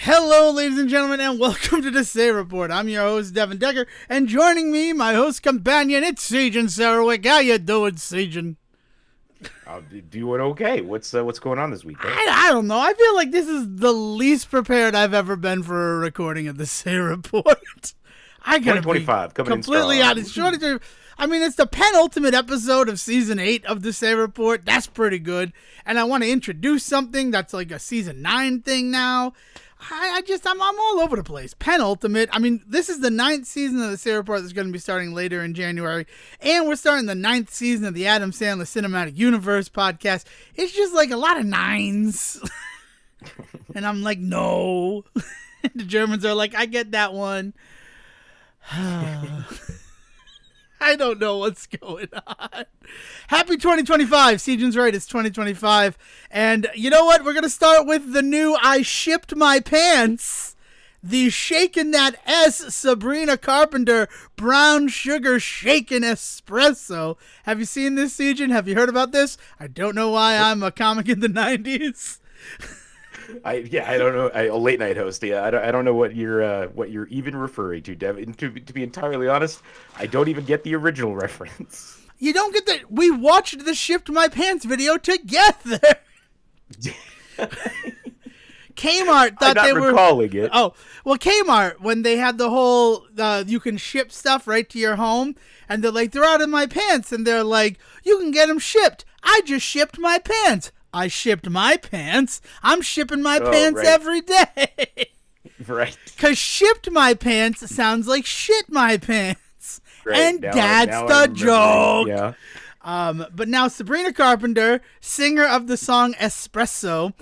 Hello, ladies and gentlemen, and welcome to the Say Report. I'm your host, Devon Decker, and joining me, my host companion, it's Sejohn Sarwick. How you doing, Sejohn? I'm doing okay. What's going on this week? I don't know. I feel like this is the least prepared I've ever been for a recording of the Say Report. I gotta 2025 be coming completely in honest. I mean, it's the penultimate episode of Season 8 of the Say Report. That's pretty good. And I want to introduce something that's like a Season 9 thing now. I'm all over the place. Penultimate. I mean, this is the 9th season of the Say Report that's going to be starting later in January. And we're starting the 9th season of the Adam Sandler Cinematic Universe podcast. It's just like a lot of nines. And I'm like, no. The Germans are like, I get that one. I don't know what's going on. Happy 2025. Sejohn's right. It's 2025. And you know what? We're going to start with the new I Shipped My Pants. The Shakin' That S Sabrina Carpenter Brown Sugar Shaken Espresso. Have you seen this, Sejohn? Have you heard about this? I don't know why I'm a comic in the 90s. I don't know. A late night host. Yeah, I don't know what you're even referring to, Devin. To be entirely honest, I don't even get the original reference. You don't get that? We watched the Shipped My Pants video together. Kmart thought they were recalling it. Oh, well, Kmart, when they had the whole you can ship stuff right to your home, and they're like, they're out of my pants, and they're like, you can get them shipped. I just shipped my pants. I shipped my pants. I'm shipping my pants every day. Right. Because shipped my pants sounds like shit my pants. Right. And now that's the joke. Yeah. But now Sabrina Carpenter, singer of the song Espresso,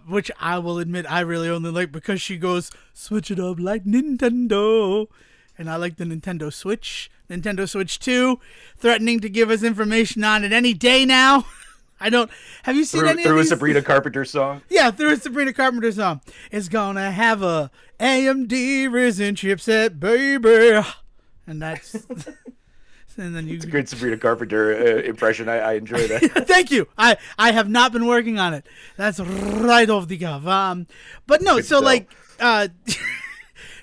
which I will admit I really only like because she goes, switch it up like Nintendo. And I like the Nintendo Switch 2, threatening to give us information on it any day now. Have you seen any of these? Through a Sabrina Carpenter song? Yeah, through a Sabrina Carpenter song. It's gonna have a AMD Risen chipset, baby. And that's... And then It's a good Sabrina Carpenter impression. I enjoy that. Thank you. I have not been working on it. That's right off the cuff. But no, Good so stuff. like...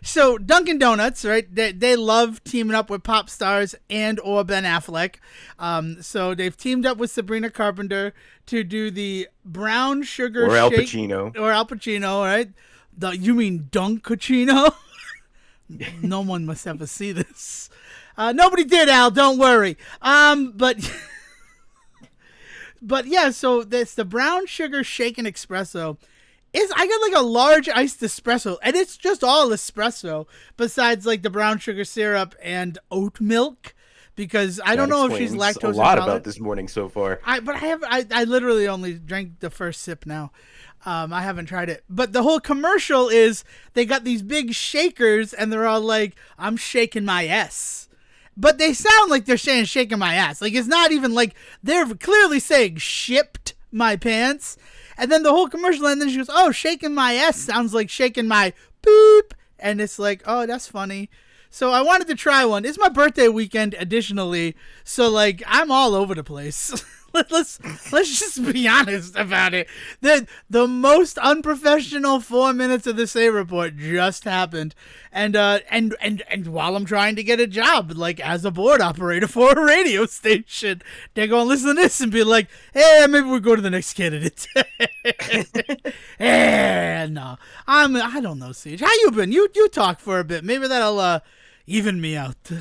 So Dunkin' Donuts, right? They love teaming up with pop stars and or Ben Affleck. So they've teamed up with Sabrina Carpenter to do the brown sugar Or Al shake. Pacino. Or Al Pacino, right? You mean Dunkachino? No one must ever see this. Nobody did, Al. Don't worry. But yeah. So that's the brown sugar shaken espresso. I got like a large iced espresso, and it's just all espresso besides like the brown sugar syrup and oat milk, because I don't know if she's lactose a lot intolerant. about this morning so far. I literally only drank the first sip now. I haven't tried it, but the whole commercial is they got these big shakers, and they're all like, "I'm shaking my S." But they sound like they're saying shaking my ass. Like, it's not even like they're clearly saying shipped my pants. And then the whole commercial, and then she goes, oh, shaking my ass sounds like shaking my poop. And it's like, oh, that's funny. So I wanted to try one. It's my birthday weekend additionally. So, like, I'm all over the place. Let's just be honest about it. The most unprofessional 4 minutes of the Say Report just happened, and while I'm trying to get a job, like as a board operator for a radio station, they're gonna listen to this and be like, "Hey, maybe we'll go to the next candidate." No, I don't know, Siege. How you been? You talk for a bit. Maybe that'll even me out.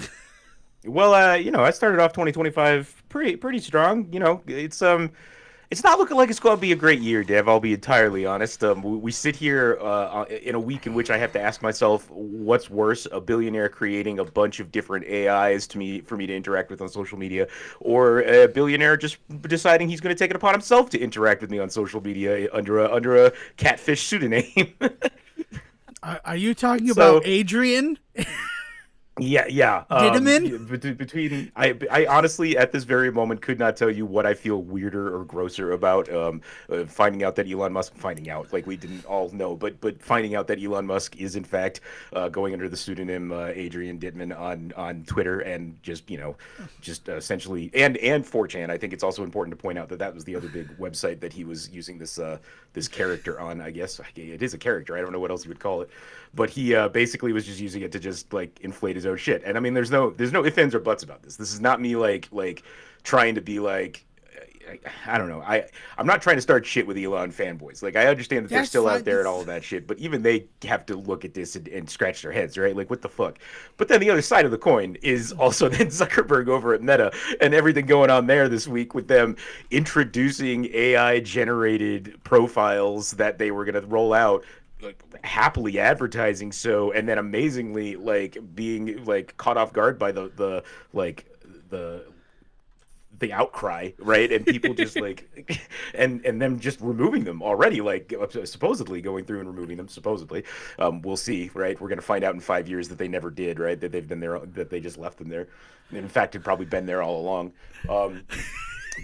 Well, I started off 2025 pretty strong. It's not looking like it's going to be a great year, Dev. I'll be entirely honest. We sit here in a week in which I have to ask myself, what's worse, a billionaire creating a bunch of different AIs for me to interact with on social media, or a billionaire just deciding he's going to take it upon himself to interact with me on social media under a catfish pseudonym. Are you talking about Adrian? Yeah, yeah. Did him in? Between I honestly at this very moment could not tell you what I feel weirder or grosser about. Finding out that Elon Musk, finding out like we didn't all know, but finding out that Elon Musk is in fact going under the pseudonym Adrian Dittman on Twitter, and just just essentially and 4chan. I think it's also important to point out that that was the other big website that he was using this character on. I guess it is a character. I don't know what else you would call it, but he basically was just using it to just like inflate his own shit. And I mean, there's no ifs ands or buts about this. This is not me like trying to be like I don't know. I'm not trying to start shit with Elon fanboys. Like I understand that they're That's still fine. out there and all of that shit, but even they have to look at this and scratch their heads, right? Like what the fuck. But then the other side of the coin is also then Zuckerberg over at Meta and everything going on there this week with them introducing AI generated profiles that they were going to roll out, like happily advertising so, and then amazingly like being like caught off guard by like the the outcry, right? And people just like, and them just removing them already, like supposedly going through and removing them. Supposedly, we'll see, right? We're gonna find out in 5 years that they never did, right? That they've been there, that they just left them there. And in fact, had probably been there all along.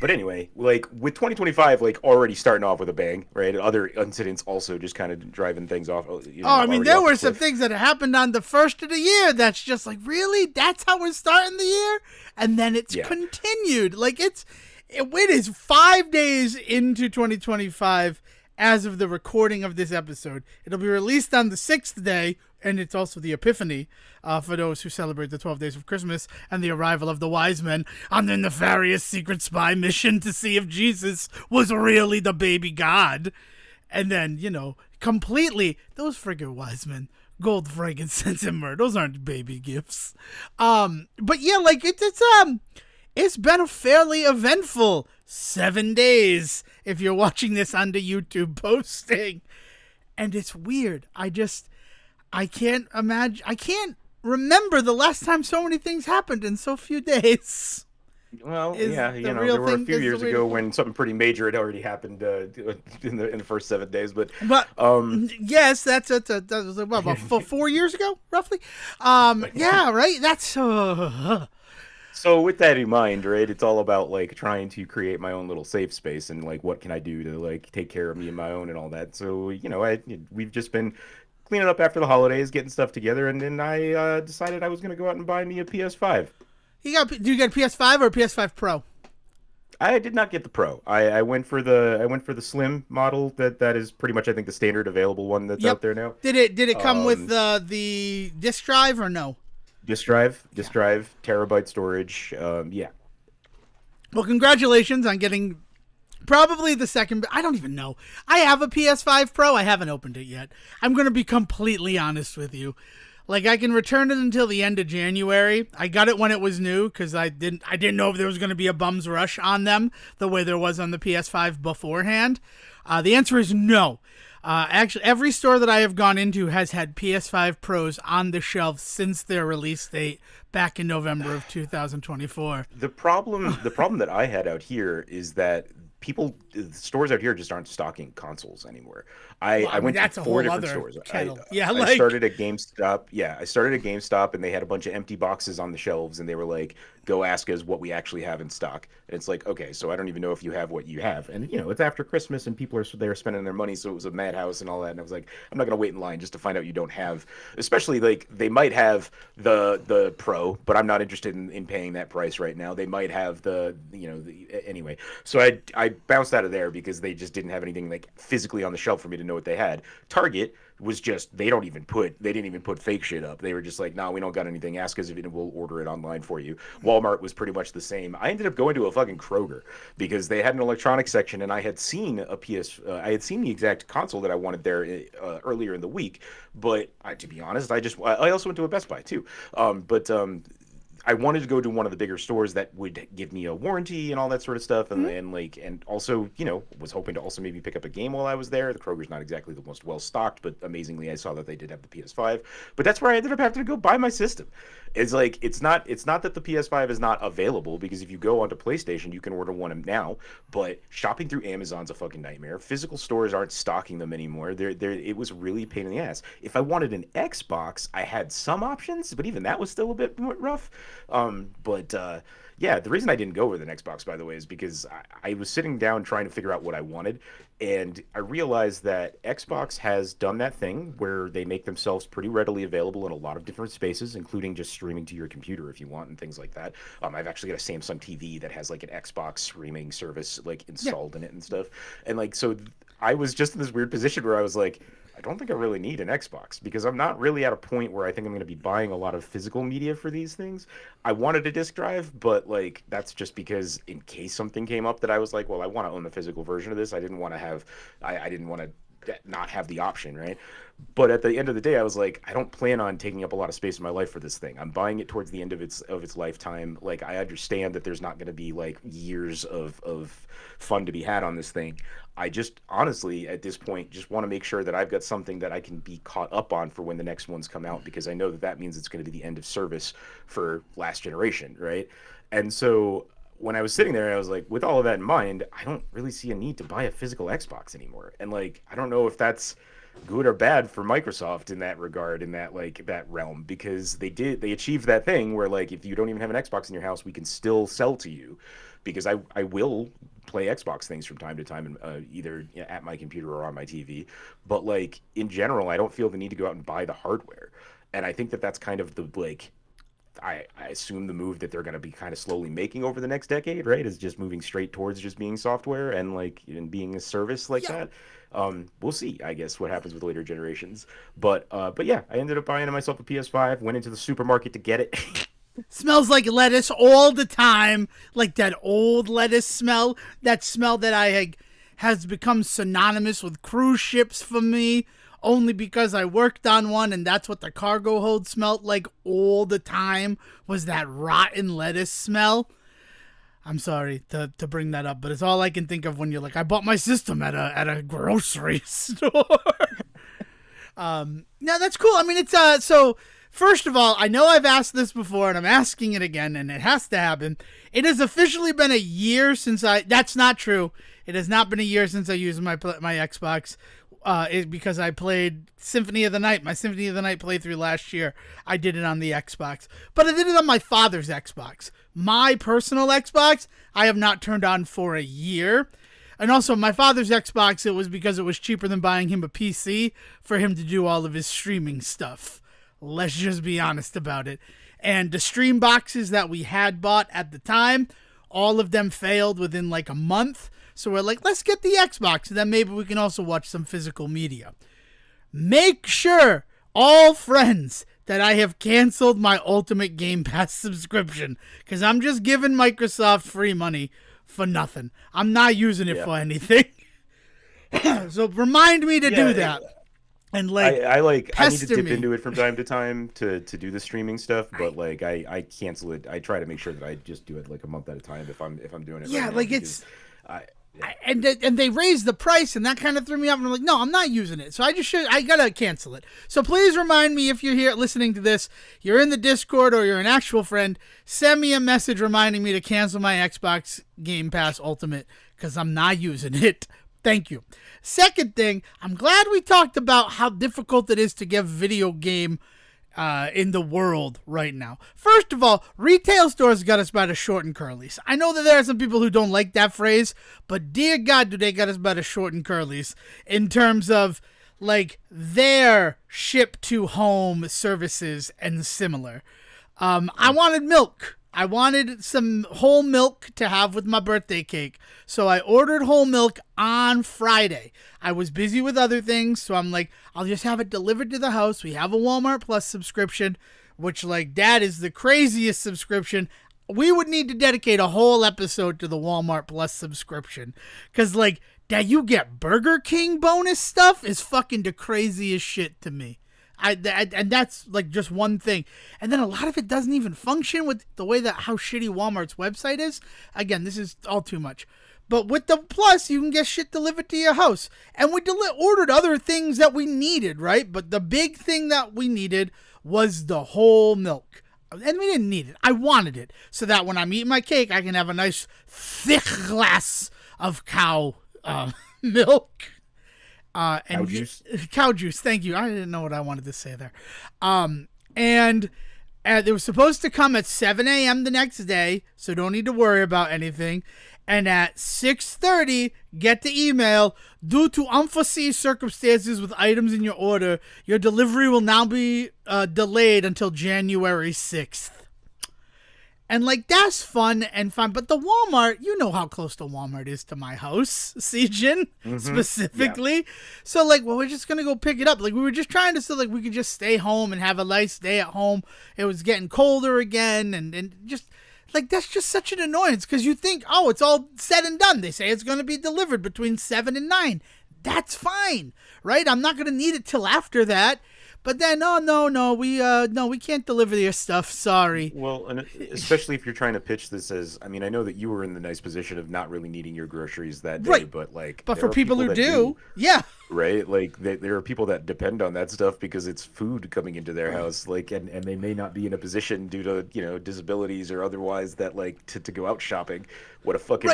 But anyway, like with 2025, like already starting off with a bang, right? Other incidents also just kind of driving things off. I mean, Already there off the were some cliff. things that happened on the first of the year that's just like, really? That's how we're starting the year? And then it's Yeah. continued. Like, it is 5 days into 2025 as of the recording of this episode. It'll be released on the 6th day, and it's also the Epiphany for those who celebrate the 12 days of Christmas and the arrival of the wise men on their nefarious secret spy mission to see if Jesus was really the baby God. And then, completely, those friggin' wise men, gold, frankincense, and myrrh, those aren't baby gifts. But yeah, like, it's been a fairly eventful 7 days if you're watching this on the YouTube posting. And it's weird. I can't imagine, I can't remember the last time so many things happened in so few days. Well, Is yeah, the there real were a thing few is the years way to ago put it. when something pretty major had already happened in the first 7 days, but But um, yes, that was about 4 years ago, roughly. Yeah, right. That's so with that in mind, right, it's all about like trying to create my own little safe space and like what can I do to like take care of me and my own and all that. So we've just been cleaning up after the holidays, getting stuff together, and then I decided I was gonna go out and buy me a PS5. Do you get a PS5 or a PS5 Pro? I did not get the Pro. I went for the Slim model that is pretty much I think the standard available one that's Yep. out there now. Did it come with Um, the disk drive or no? disk drive, terabyte storage. Yeah. Well, congratulations on getting probably the second. I don't even know. I have a PS5 Pro. I haven't opened it yet. I'm going to be completely honest with you. Like, I can return it until the end of January. I got it when it was new because I didn't know if there was going to be a bum's rush on them the way there was on the PS5 beforehand. The answer is no. Actually, every store that I have gone into has had PS5 Pros on the shelves since their release date back in November of 2024. The problem that I had out here is that stores out here just aren't stocking consoles anymore. I, Well, I I mean, went to that's a four whole different other stores. kettle. Yeah, I like, started at GameStop. Yeah, I started at GameStop and they had a bunch of empty boxes on the shelves and they were like, "Go ask us what we actually have in stock." And it's like, okay, so I don't even know if you have what you have. And it's after Christmas and people are there spending their money, so it was a madhouse and all that. And I was like, I'm not gonna wait in line just to find out you don't have. Especially like they might have the Pro, but I'm not interested in paying that price right now. They might have anyway. So I bounced out of there because they just didn't have anything like physically on the shelf for me to know what they had. Target was just they didn't even put fake shit up. They were just like, "No, we don't got anything. Ask us if we'll order it online for you." Walmart was pretty much the same. I ended up going to a fucking Kroger because they had an electronics section, and I had seen I had seen the exact console that I wanted there earlier in the week. But to be honest, I also went to a Best Buy too. But I wanted to go to one of the bigger stores that would give me a warranty and all that sort of stuff, and also, was hoping to also maybe pick up a game while I was there. The Kroger's not exactly the most well stocked, but amazingly, I saw that they did have the PS5. But that's where I ended up having to go buy my system. It's like it's not that the PS5 is not available, because if you go onto PlayStation, you can order one now. But shopping through Amazon's a fucking nightmare. Physical stores aren't stocking them anymore. It was really a pain in the ass. If I wanted an Xbox, I had some options, but even that was still a bit rough. Yeah, the reason I didn't go with an Xbox, by the way, is because I was sitting down trying to figure out what I wanted, and I realized that Xbox has done that thing where they make themselves pretty readily available in a lot of different spaces, including just streaming to your computer if you want and things like that. I've actually got a Samsung TV that has like an Xbox streaming service like installed in it and stuff, and like so I was just in this weird position where I was like, I don't think I really need an Xbox, because I'm not really at a point where I think I'm going to be buying a lot of physical media for these things. I wanted a disc drive, but like that's just because in case something came up that I was like, well, I want to own the physical version of this. I didn't want to not have the option, right? But at the end of the day, I was like, I don't plan on taking up a lot of space in my life for this thing. I'm buying it towards the end of its lifetime. Like, I understand that there's not going to be like years of fun to be had on this thing. I just honestly, at this point, just want to make sure that I've got something that I can be caught up on for when the next ones come out, because I know that means it's going to be the end of service for last generation, right? And so when I was sitting there, I was like, with all of that in mind, I don't really see a need to buy a physical Xbox anymore. And like, I don't know if that's good or bad for Microsoft in that regard, in that like that realm, because they achieved that thing where like, if you don't even have an Xbox in your house, we can still sell to you, because I will play Xbox things from time to time, either at my computer or on my TV. But like in general, I don't feel the need to go out and buy the hardware. And I think that that's kind of the like, I assume the move that they're going to be kind of slowly making over the next decade, right, is just moving straight towards just being software and like and being a service like that. We'll see, I guess, what happens with later generations. But yeah, I ended up buying myself a PS5. Went into the supermarket to get it. Smells like lettuce all the time, like that old lettuce smell. That smell that has become synonymous with cruise ships for me, only because I worked on one, and that's what the cargo hold smelled like all the time, was that rotten lettuce smell. I'm sorry to bring that up, but it's all I can think of when you're like, I bought my system at a grocery store. No, that's cool. I mean, it's so first of all, I know I've asked this before, and I'm asking it again, and it has to happen. It has officially been a year since that's not true. It has not been a year since I used my Xbox. Because I played Symphony of the Night, my Symphony of the Night playthrough last year. I did it on the Xbox, but I did it on my father's Xbox. My personal Xbox, I have not turned on for a year. And also, my father's Xbox, it was because it was cheaper than buying him a PC for him to do all of his streaming stuff. Let's just be honest about it. And the stream boxes that we had bought at the time, all of them failed within like a month. So we're like, let's get the Xbox, and then maybe we can also watch some physical media. Make sure, all friends, that I have canceled my Ultimate Game Pass subscription, because I'm just giving Microsoft free money for nothing. I'm not using it for anything. So remind me to do that. And like, I need to dip me. into it from time to time to do the streaming stuff, but like I cancel it. I try to make sure that I just do it like a month at a time if I'm doing it. Yeah, right like now, it's. And they raised the price, and that kind of threw me off. And I'm like, no, I'm not using it. So I gotta cancel it. So please remind me, if you're here listening to this, you're in the Discord or you're an actual friend, send me a message reminding me to cancel my Xbox Game Pass Ultimate, because I'm not using it. Thank you. Second thing, I'm glad we talked about how difficult it is to get video game in the world right now. First of all, retail stores got us by the short and curlies. I know that there are some people who don't like that phrase, but dear God, do they got us by the short and curlies in terms of like their ship to home services and similar. I wanted milk. I wanted some whole milk to have with my birthday cake. So I ordered whole milk on Friday. I was busy with other things, so I'm like, I'll just have it delivered to the house. We have a Walmart Plus subscription, which, like, that is the craziest subscription. We would need to dedicate a whole episode to the Walmart Plus subscription. Because, like, that you get Burger King bonus stuff is fucking the craziest shit to me. And that's like just one thing. And then a lot of it doesn't even function with the way that how shitty Walmart's website is. Again, this is all too much. But with the Plus, you can get shit delivered to your house. And we ordered other things that we needed, right? But the big thing that we needed was the whole milk. And we didn't need it. I wanted it. So that when I'm eating my cake, I can have a nice thick glass of cow milk. And Cow juice. Cow juice, thank you. I didn't know what I wanted to say there. And it was supposed to come at 7 a.m. the next day, so don't need to worry about anything. And at 6:30, get the email. Due to unforeseen circumstances with items in your order, your delivery will now be delayed until January 6th. And, like, that's fun and fun. But the Walmart, you know how close the Walmart is to my house, Sejohn, specifically. Yeah. So, like, well, we're just going to go pick it up. Like, we were just trying to, so, like, we could just stay home and have a nice day at home. It was getting colder again. And just, like, that's just such an annoyance. Because you think, oh, it's all said and done. They say it's going to be delivered between 7 and 9. That's fine, right? I'm not going to need it till after that. But then, we can't deliver your stuff. Sorry. Well, and especially if you're trying to pitch this as, I mean, I know that you were in the nice position of not really needing your groceries that day, right. But for people who do, yeah. Right? Like, there are people that depend on that stuff because it's food coming into their house, like, and they may not be in a position due to, disabilities or otherwise that, like, to go out shopping. What a fucking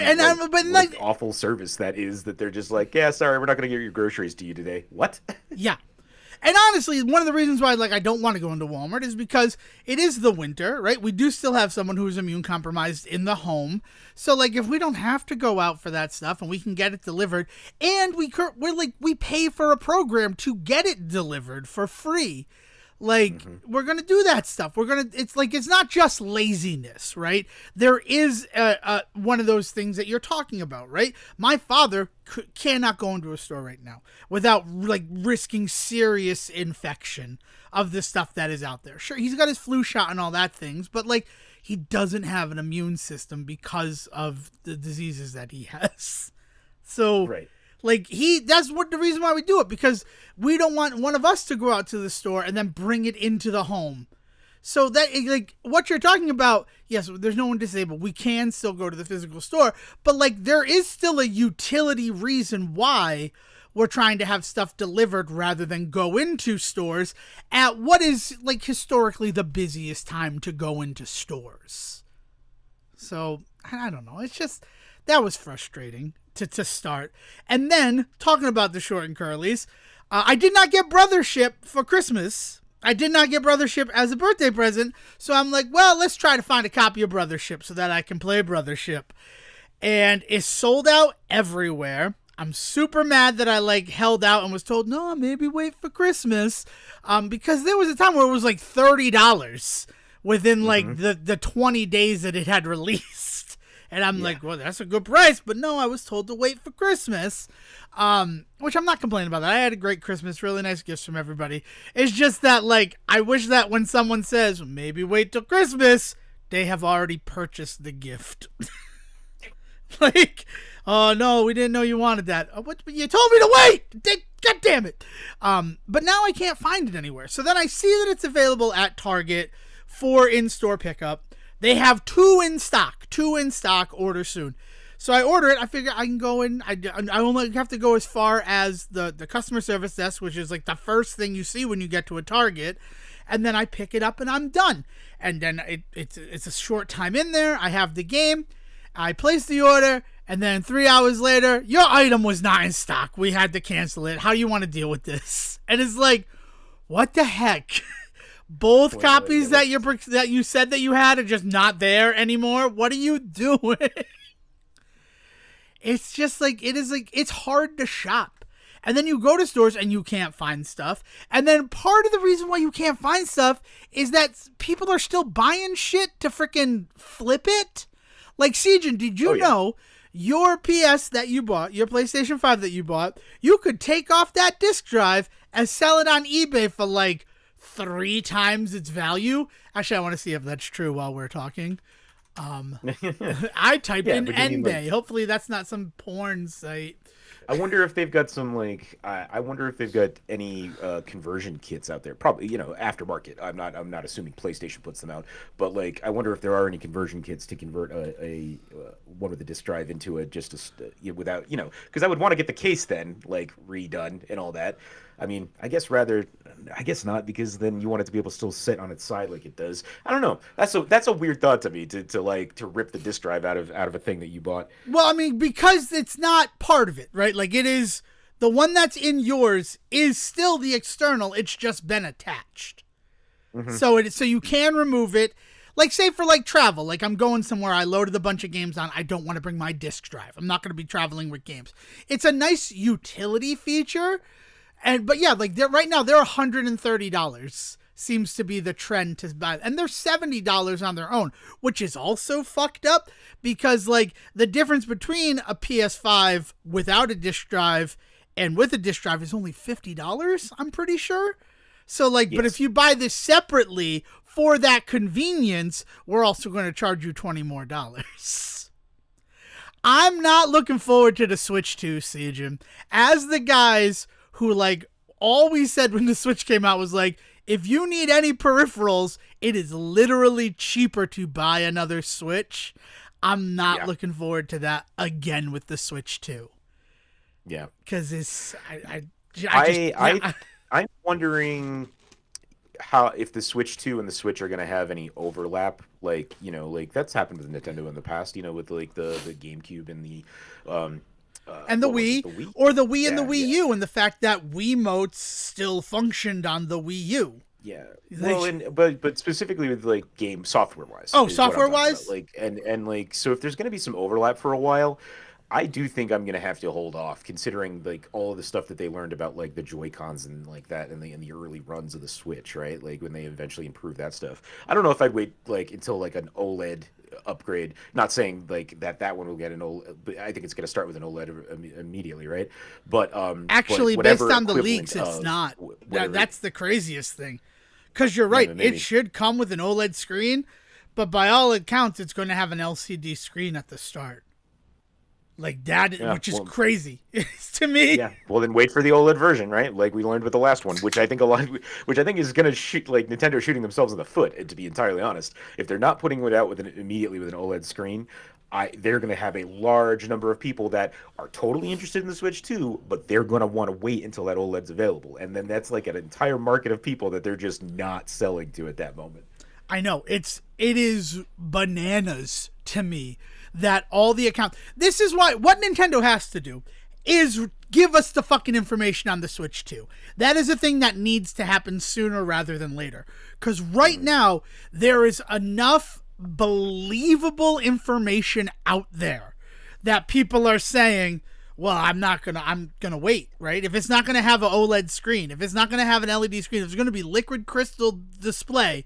awful service that is, that they're just like, yeah, sorry, we're not going to get your groceries to you today. What? Yeah. And honestly, one of the reasons why, like, I don't want to go into Walmart is because it is the winter, right? We do still have someone who's immune compromised in the home. So, like, if we don't have to go out for that stuff and we can get it delivered, and we pay for a program to get it delivered for free. Like, we're going to do that stuff. It's not just laziness, right? There is one of those things that you're talking about, right? My father cannot go into a store right now without, like, risking serious infection of the stuff that is out there. Sure, he's got his flu shot and all that things, but, like, he doesn't have an immune system because of the diseases that he has. So... Right. Like, that's what the reason why we do it, because we don't want one of us to go out to the store and then bring it into the home. So that, like, what you're talking about, yes, there's no one disabled. We can still go to the physical store, but, like, there is still a utility reason why we're trying to have stuff delivered rather than go into stores at what is, like, historically the busiest time to go into stores. So, I don't know. It's just, that was frustrating to start. And then, talking about the short and curlies, I did not get Brothership for Christmas. I did not get Brothership as a birthday present. So I'm like, well, let's try to find a copy of Brothership so that I can play Brothership. And it's sold out everywhere. I'm super mad that I, like, held out and was told, no, maybe wait for Christmas. Because there was a time where it was like $30 within, like, the 20 days that it had released. And I'm like, well, that's a good price. But no, I was told to wait for Christmas, which I'm not complaining about that. I had a great Christmas, really nice gifts from everybody. It's just that, like, I wish that when someone says, maybe wait till Christmas, they have already purchased the gift. Like, oh, no, we didn't know you wanted that. Oh, but you told me to wait. God damn it. But now I can't find it anywhere. So then I see that it's available at Target for in-store pickup. They have two in stock, order soon. So I order it. I figure I can go in. I only have to go as far as the customer service desk, which is, like, the first thing you see when you get to a Target. And then I pick it up and I'm done. And then it's a short time in there. I have the game. I place the order. And then 3 hours later, your item was not in stock. We had to cancel it. How do you want to deal with this? And it's like, what the heck? Both copies that you said that you had are just not there anymore. What are you doing? It's just like, it's hard to shop. And then you go to stores and you can't find stuff. And then part of the reason why you can't find stuff is that people are still buying shit to freaking flip it. Like, Sejohn, did you know your PS that you bought, your PlayStation 5 that you bought, you could take off that disc drive and sell it on eBay for, like, 3 times its value. Actually, I want to see if that's true while we're talking. I typed in Nday. Hopefully that's not some porn site. I wonder if they've got some like I wonder if they've got any conversion kits out there. Probably, aftermarket. I'm not assuming PlayStation puts them out, but like I wonder if there are any conversion kits to convert a one with a disk drive into a just without because I would want to get the case then like redone and all that. I mean, I guess not because then you want it to be able to still sit on its side like it does. I don't know. That's a weird thought to me to rip the disk drive out of a thing that you bought. Well, I mean, because it's not part of it, right? Like it is the one that's in yours is still the external. It's just been attached. Mm-hmm. So you can remove it. Like say for like travel, like I'm going somewhere, I loaded a bunch of games on. I don't want to bring my disk drive. I'm not going to be traveling with games. It's a nice utility feature. But yeah, like right now they're $130 seems to be the trend to buy, and they're $70 on their own, which is also fucked up because like the difference between a PS5 without a disc drive and with a disc drive is only $50. I'm pretty sure. So like, yes. But if you buy this separately for that convenience, we're also going to charge you $20 more. I'm not looking forward to the Switch 2, Sejohn. As the guys who like always said when the Switch came out was like, if you need any peripherals, it is literally cheaper to buy another Switch. I'm not looking forward to that again with the Switch 2. Yeah. Because it's I'm wondering how if the Switch 2 and the Switch are going to have any overlap, like that's happened with Nintendo in the past, with like the GameCube and the and the Wii, or the Wii and the Wii U, and the fact that Wiimotes still functioned on the Wii U. Yeah. Well, but specifically with like game software wise. Oh, software wise, like and like so if there's going to be some overlap for a while, I do think I'm gonna have to hold off, considering like all of the stuff that they learned about like the Joy-Cons and like that in the early runs of the Switch, right? Like when they eventually improve that stuff. I don't know if I'd wait like until like an OLED upgrade. Not saying like that one will get an OLED, but I think it's gonna start with an OLED immediately, right? But actually, based on the leaks, it's not. That's the craziest thing, because you're right. It should come with an OLED screen, but by all accounts, it's going to have an LCD screen at the start. Like that, which is crazy to me. Yeah. Well, then wait for the OLED version, right? Like we learned with the last one, which I think is going to shoot like Nintendo shooting themselves in the foot. To be entirely honest, if they're not putting it out immediately with an OLED screen, they're going to have a large number of people that are totally interested in the Switch 2, but they're going to want to wait until that OLED's available, and then that's like an entire market of people that they're just not selling to at that moment. I know it is bananas to me. That all the accounts. This is why what Nintendo has to do is give us the fucking information on the Switch 2. That is a thing that needs to happen sooner rather than later. Because right now, there is enough believable information out there that people are saying, well, I'm gonna wait, right? If it's not gonna have an OLED screen, if it's not gonna have an LED screen, if it's gonna be liquid crystal display,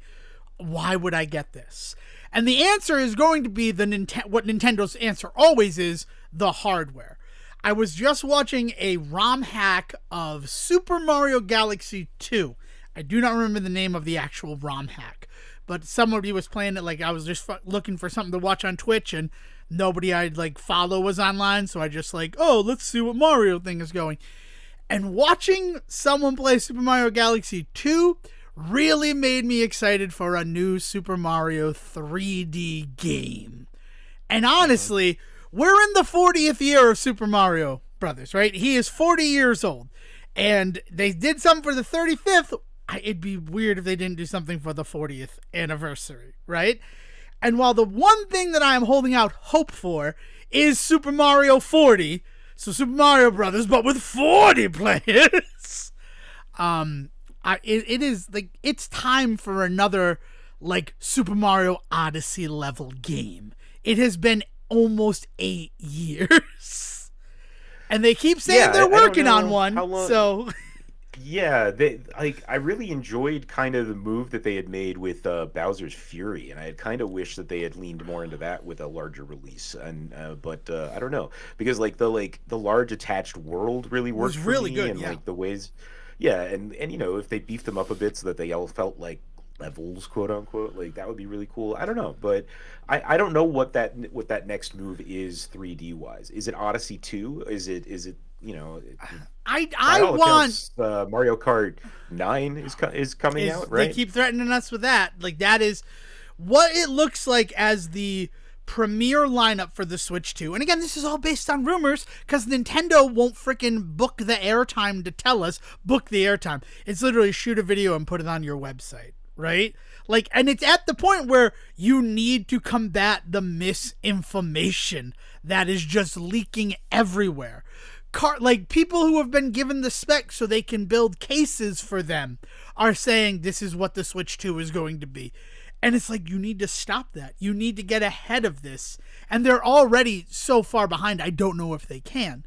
why would I get this? And the answer is going to be what Nintendo's answer always is, the hardware. I was just watching a ROM hack of Super Mario Galaxy 2. I do not remember the name of the actual ROM hack, but somebody was playing it. Like I was just looking for something to watch on Twitch, and nobody I'd like follow was online, so I just like, oh, let's see what Mario thing is going. And watching someone play Super Mario Galaxy 2 really made me excited for a new Super Mario 3D game. And honestly, we're in the 40th year of Super Mario Brothers, right? He is 40 years old. And they did something for the 35th. It'd be weird if they didn't do something for the 40th anniversary, right? And while the one thing that I am holding out hope for is Super Mario 40, so Super Mario Brothers, but with 40 players, it is like it's time for another like Super Mario Odyssey level game. It has been almost 8 years, and they keep saying they're working on one. So yeah, I really enjoyed kind of the move that they had made with Bowser's Fury, and I had kind of wished that they had leaned more into that with a larger release. And but I don't know, because like the large attached world really worked for me, good, and like the ways. Yeah, and if they beefed them up a bit so that they all felt like levels, quote unquote, like that would be really cool. I don't know, but I don't know what that next move is 3D wise. Is it Odyssey 2? Is it you know, by I all want accounts, Mario Kart 9 is coming is out, they right? keep threatening us with that. Like that is what it looks like as the premier lineup for the Switch 2. And again, this is all based on rumors because Nintendo won't freaking book the airtime to tell us book the airtime. It's literally shoot a video and put it on your website, right? Like, and it's at the point where you need to combat the misinformation that is just leaking everywhere. Like people who have been given the specs so they can build cases for them are saying this is what the Switch 2 is going to be. And it's like, you need to stop that. You need to get ahead of this. And they're already so far behind, I don't know if they can.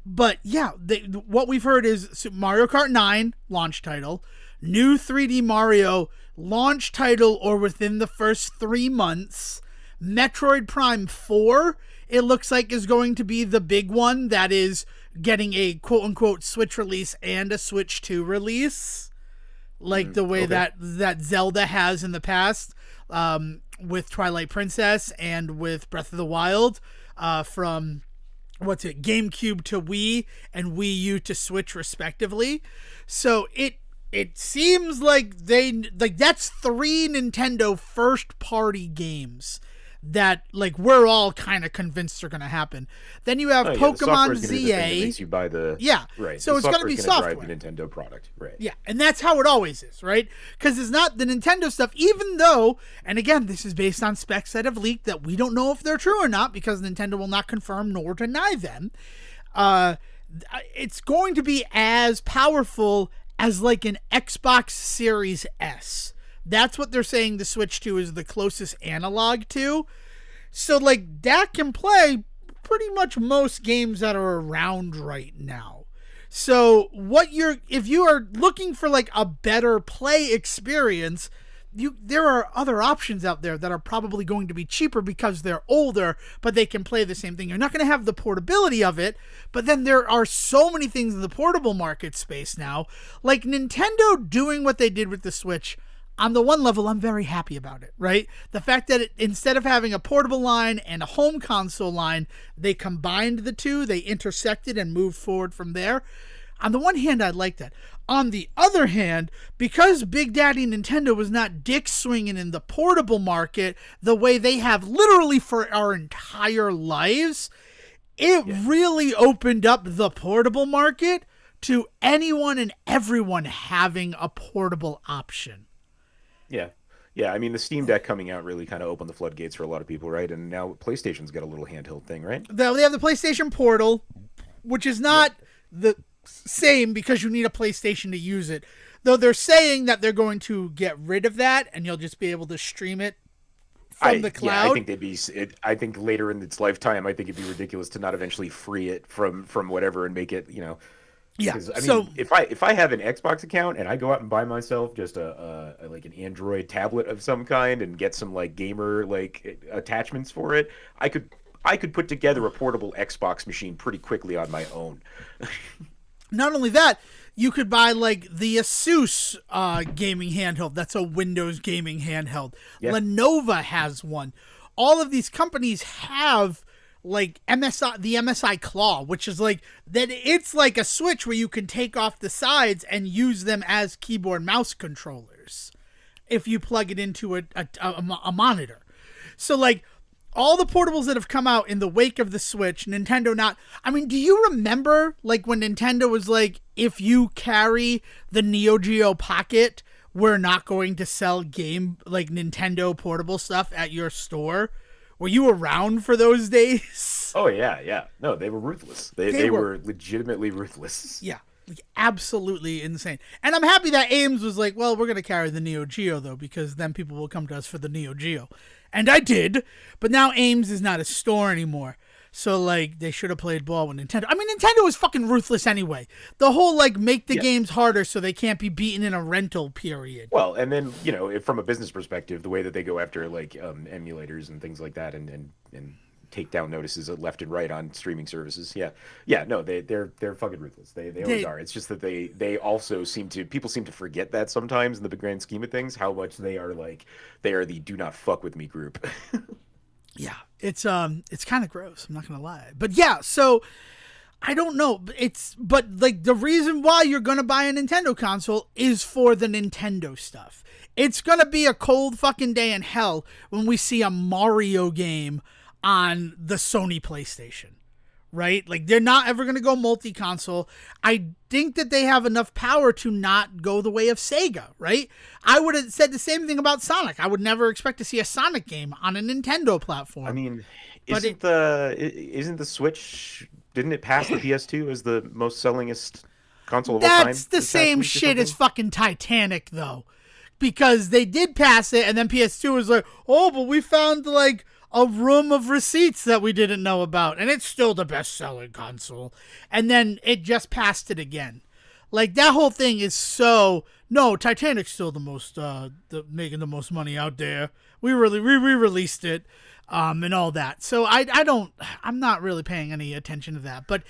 But yeah, what we've heard is Mario Kart 9 launch title, new 3D Mario launch title or within the first 3 months, Metroid Prime 4, it looks like is going to be the big one that is getting a quote-unquote Switch release and a Switch 2 release. Like the way okay. that Zelda has in the past, with Twilight Princess and with Breath of the Wild, from GameCube to Wii and Wii U to Switch respectively. So it seems like that's 3 Nintendo first party games that like we're all kind of convinced are going to happen. Then you have Pokemon ZA. Be the thing that makes you buy the right. So the it's going to be software. Drive the Nintendo product, right? Yeah, and that's how it always is, right? Because it's not the Nintendo stuff, even though, and again, this is based on specs that have leaked that we don't know if they're true or not because Nintendo will not confirm nor deny them. It's going to be as powerful as like an Xbox Series S. That's what they're saying the Switch 2 is the closest analog to. So, like, that can play pretty much most games that are around right now. So, if you are looking for, like, a better play experience, there are other options out there that are probably going to be cheaper because they're older, but they can play the same thing. You're not going to have the portability of it, but then there are so many things in the portable market space now. Like, Nintendo doing what they did with the Switch, on the one level, I'm very happy about it, right? The fact that instead of having a portable line and a home console line, they combined the two, they intersected and moved forward from there. On the one hand, I like that. On the other hand, because Big Daddy Nintendo was not dick swinging in the portable market the way they have literally for our entire lives, it really opened up the portable market to anyone and everyone having a portable option. Yeah. Yeah, I mean, the Steam Deck coming out really kind of opened the floodgates for a lot of people, right? And now PlayStation's got a little handheld thing, right? They have the PlayStation Portal, which is not the same because you need a PlayStation to use it. Though they're saying that they're going to get rid of that and you'll just be able to stream it from the cloud. Yeah, I think I think later in its lifetime, I think it'd be ridiculous to not eventually free it from whatever and make it, Yeah. I mean, if I have an Xbox account and I go out and buy myself just a like an Android tablet of some kind and get some like gamer like attachments for it, I could put together a portable Xbox machine pretty quickly on my own. Not only that, you could buy like the Asus gaming handheld. That's a Windows gaming handheld. Yeah. Lenovo has one. All of these companies have like the MSI Claw, which is like that. It's like a Switch where you can take off the sides and use them as keyboard mouse controllers if you plug it into a monitor. So like all the portables that have come out in the wake of the Switch, Nintendo do you remember like when Nintendo was like, if you carry the Neo Geo Pocket, we're not going to sell Nintendo portable stuff at your store? Were you around for those days? Oh, yeah. No, they were ruthless. They were legitimately ruthless. Yeah, like absolutely insane. And I'm happy that Ames was like, well, we're going to carry the Neo Geo, though, because then people will come to us for the Neo Geo. And I did, but now Ames is not a store anymore. So, like, they should have played ball with Nintendo. I mean, Nintendo was fucking ruthless anyway. The whole, like, make the games harder so they can't be beaten in a rental period. Well, and then, from a business perspective, the way that they go after, like, emulators and things like that and take down notices left and right on streaming services. Yeah, no, they're fucking ruthless. They always are. It's just that they also people seem to forget that sometimes in the big grand scheme of things, how much they are the do not fuck with me group. Yeah, it's kind of gross. I'm not gonna lie, but yeah. So I don't know. But like the reason why you're gonna buy a Nintendo console is for the Nintendo stuff. It's gonna be a cold fucking day in hell when we see a Mario game on the Sony PlayStation. Right? Like they're not ever gonna go multi-console. I think that they have enough power to not go the way of Sega, right? I would have said the same thing about Sonic. I would never expect to see a Sonic game on a Nintendo platform. I mean, isn't the Switch, didn't it pass the PS2 as the most sellingest console of all time? That's the same shit as fucking Titanic, though. Because they did pass it, and then PS2 was like, oh, but we found, like, a room of receipts that we didn't know about, and it's still the best-selling console. And then it just passed it again. Like, that whole thing is so... No, Titanic's still the most, making the most money out there. We re-released it. And all that. So I'm not really paying any attention to that. But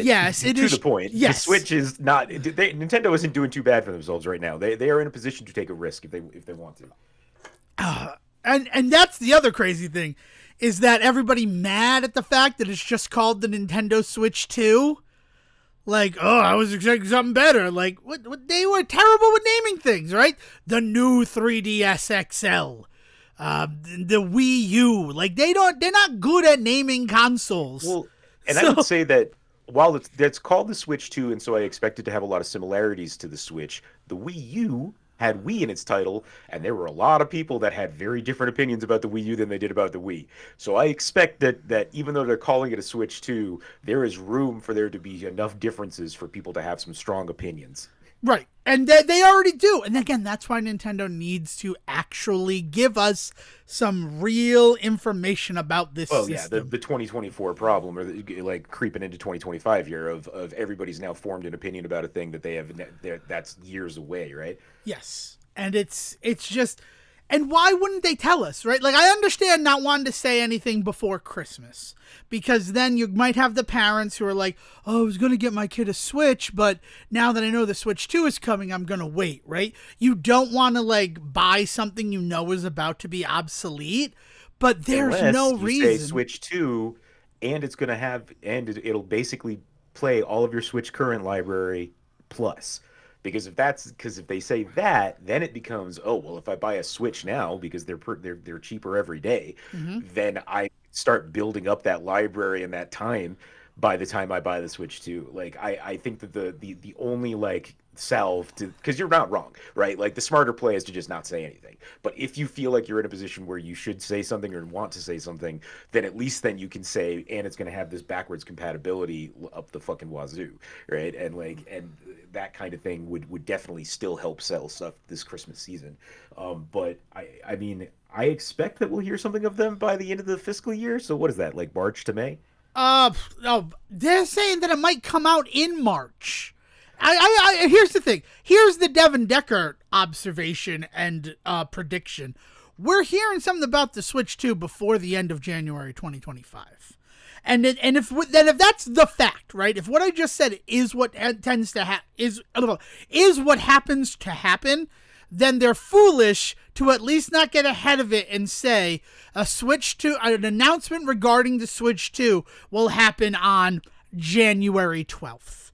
yes, it is. To the point, yes. The Switch is not, Nintendo isn't doing too bad for themselves right now. They are in a position to take a risk if they want to. And that's the other crazy thing, is that everybody mad at the fact that it's just called the Nintendo Switch 2. Like, oh, I was expecting something better. Like, what they were terrible with naming things, right? The new 3DS XL. The Wii U, like they're not good at naming consoles. Well, and I would say that while it's called the Switch 2, and so I expect it to have a lot of similarities to the Switch, the Wii U had Wii in its title, and there were a lot of people that had very different opinions about the Wii U than they did about the Wii. So I expect that even though they're calling it a Switch 2, there is room for there to be enough differences for people to have some strong opinions. Right. And they already do. And again, that's why Nintendo needs to actually give us some real information about this system. Yeah, the 2024 problem, or like creeping into 2025 here of everybody's now formed an opinion about a thing that they have, that's years away, right? Yes. And it's just... And why wouldn't they tell us, right? Like, I understand not wanting to say anything before Christmas, because then you might have the parents who are like, oh, I was going to get my kid a Switch, but now that I know the Switch 2 is coming, I'm going to wait, right? You don't want to, like, buy something you know is about to be obsolete, but there's no reason. Say Switch 2, and it's going to have, and it'll basically play all of your Switch current library plus. Because if they say that, then it becomes, oh, well, if I buy a Switch now because they're cheaper every day, then I start building up that library and that time by the time I buy the Switch 2. Like I think that the only like salve to, because you're not wrong, right? Like the smarter play is to just not say anything. But if you feel like you're in a position where you should say something or want to say something, then at least then you can say, and it's going to have this backwards compatibility up the fucking wazoo, right? And that kind of thing would definitely still help sell stuff this Christmas season. But I mean, I expect that we'll hear something of them by the end of the fiscal year. So what is that, like March to May? No, they're saying that it might come out in March. Here's the thing. Here's the Devon Decker observation and prediction. We're hearing something about the Switch 2 before the end of January 2025. And if that's the fact, right? If what I just said is what tends to is what happens to happen, then they're foolish to at least not get ahead of it and say an announcement regarding the Switch 2 will happen on January 12th.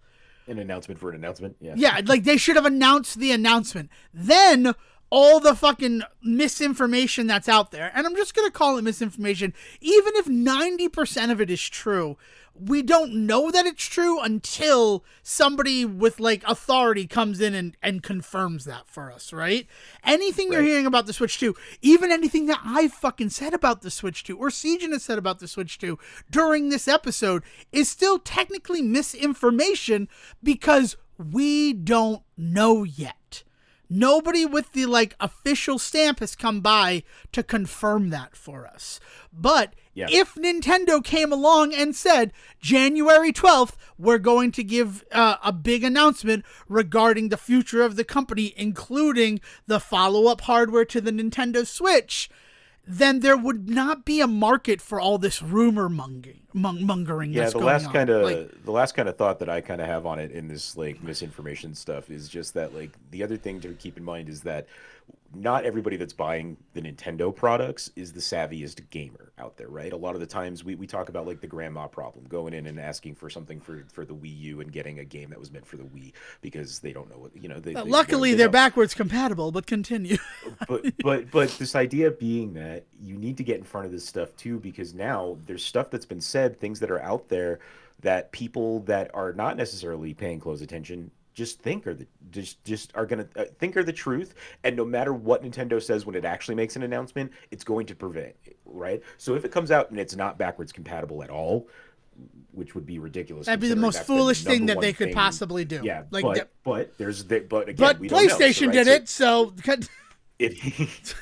An announcement for an announcement? Yeah. Yeah, like they should have announced the announcement. Then all the fucking misinformation that's out there, and I'm just going to call it misinformation, even if 90% of it is true, we don't know that it's true until somebody with like authority comes in and confirms that for us, right? Anything you're hearing about the Switch 2, even anything that I fucking said about the Switch 2 or Sejohn has said about the Switch 2 during this episode is still technically misinformation because we don't know yet. Nobody with the like official stamp has come by to confirm that for us. But if Nintendo came along and said, January 12th, we're going to give a big announcement regarding the future of the company, including the follow-up hardware to the Nintendo Switch, then there would not be a market for all this rumor mongering Yeah, that's going on. the last kind of thought that I kind of have on it in this like misinformation stuff is just that like the other thing to keep in mind is that not everybody that's buying the Nintendo products is the savviest gamer out there, right? A lot of the times we talk about like the grandma problem, going in and asking for something for the Wii U and getting a game that was meant for the Wii because they don't know what, you know, Luckily, they're backwards compatible, but continue. but this idea being that you need to get in front of this stuff too, because now there's stuff that's been said, things that are out there that people that are not necessarily paying close attention just think are the just are gonna think are the truth, and no matter what Nintendo says when it actually makes an announcement, it's going to prevail, right? So if it comes out and it's not backwards compatible at all, which would be ridiculous. That'd be the most foolish thing that they could possibly do. Yeah, like, but again, but we don't know, PlayStation right? did it, so.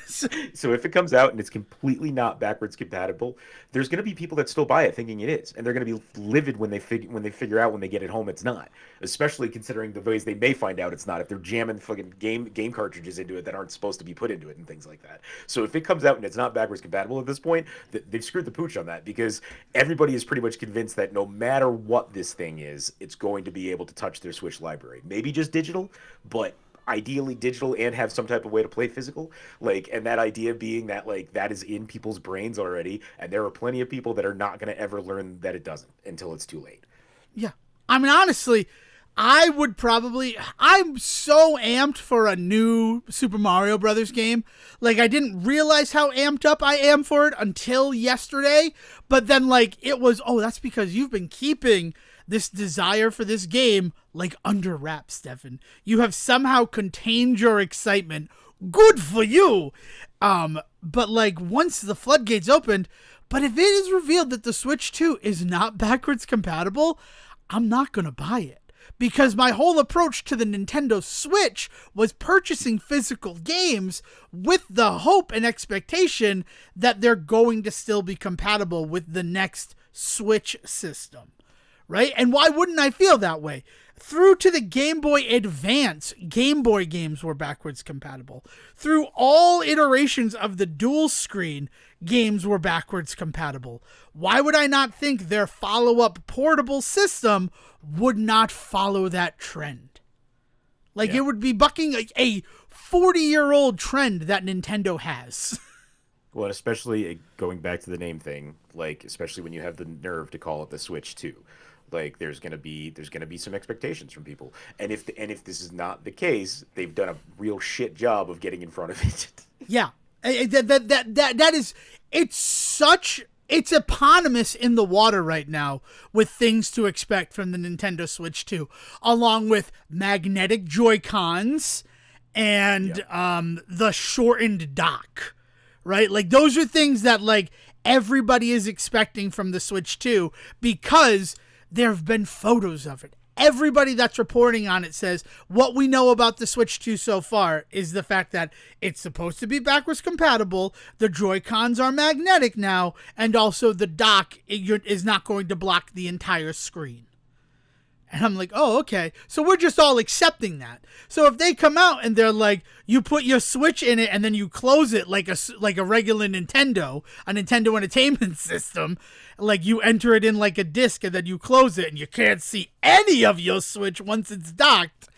So if it comes out and it's completely not backwards compatible, there's going to be people that still buy it thinking it is, and they're going to be livid when they figure out when they get it home it's not. Especially considering the ways they may find out it's not if they're jamming fucking game cartridges into it that aren't supposed to be put into it and things like that. So if it comes out and it's not backwards compatible at this point, they've screwed the pooch on that, because everybody is pretty much convinced that no matter what this thing is, it's going to be able to touch their Switch library. Maybe just digital, but ideally digital and have some type of way to play physical, like, and that idea being that like that is in people's brains already, and there are plenty of people that are not going to ever learn that it doesn't until it's too late. Yeah, I mean, honestly, I'm so amped for a new Super Mario Brothers game. Like, I didn't realize how amped up I am for it until yesterday, but then like it was, oh, that's because you've been keeping this desire for this game like under wraps, Devin. You have somehow contained your excitement. Good for you. But like once the floodgates opened, but if it is revealed that the Switch 2 is not backwards compatible, I'm not going to buy it. Because my whole approach to the Nintendo Switch was purchasing physical games with the hope and expectation that they're going to still be compatible with the next Switch system. Right? And why wouldn't I feel that way? Through to the Game Boy Advance, Game Boy games were backwards compatible. Through all iterations of the dual screen, games were backwards compatible. Why would I not think their follow-up portable system would not follow that trend? Like, yeah. It would be bucking a 40-year-old trend that Nintendo has. Well, especially going back to the name thing, like, especially when you have the nerve to call it the Switch 2. Like, there's gonna be some expectations from people, and if this is not the case, they've done a real shit job of getting in front of it. Yeah, that is, it's eponymous in the water right now with things to expect from the Nintendo Switch 2, along with magnetic Joy-Cons and the shortened dock, right? Like, those are things that like everybody is expecting from the Switch 2 because there have been photos of it. Everybody that's reporting on it says what we know about the Switch 2 so far is the fact that it's supposed to be backwards compatible, the Joy-Cons are magnetic now, and also the dock is not going to block the entire screen. And I'm like, oh, okay. So we're just all accepting that. So if they come out and they're like, you put your Switch in it and then you close it like a regular Nintendo, a Nintendo Entertainment System, like you enter it in like a disc and then you close it and you can't see any of your Switch once it's docked,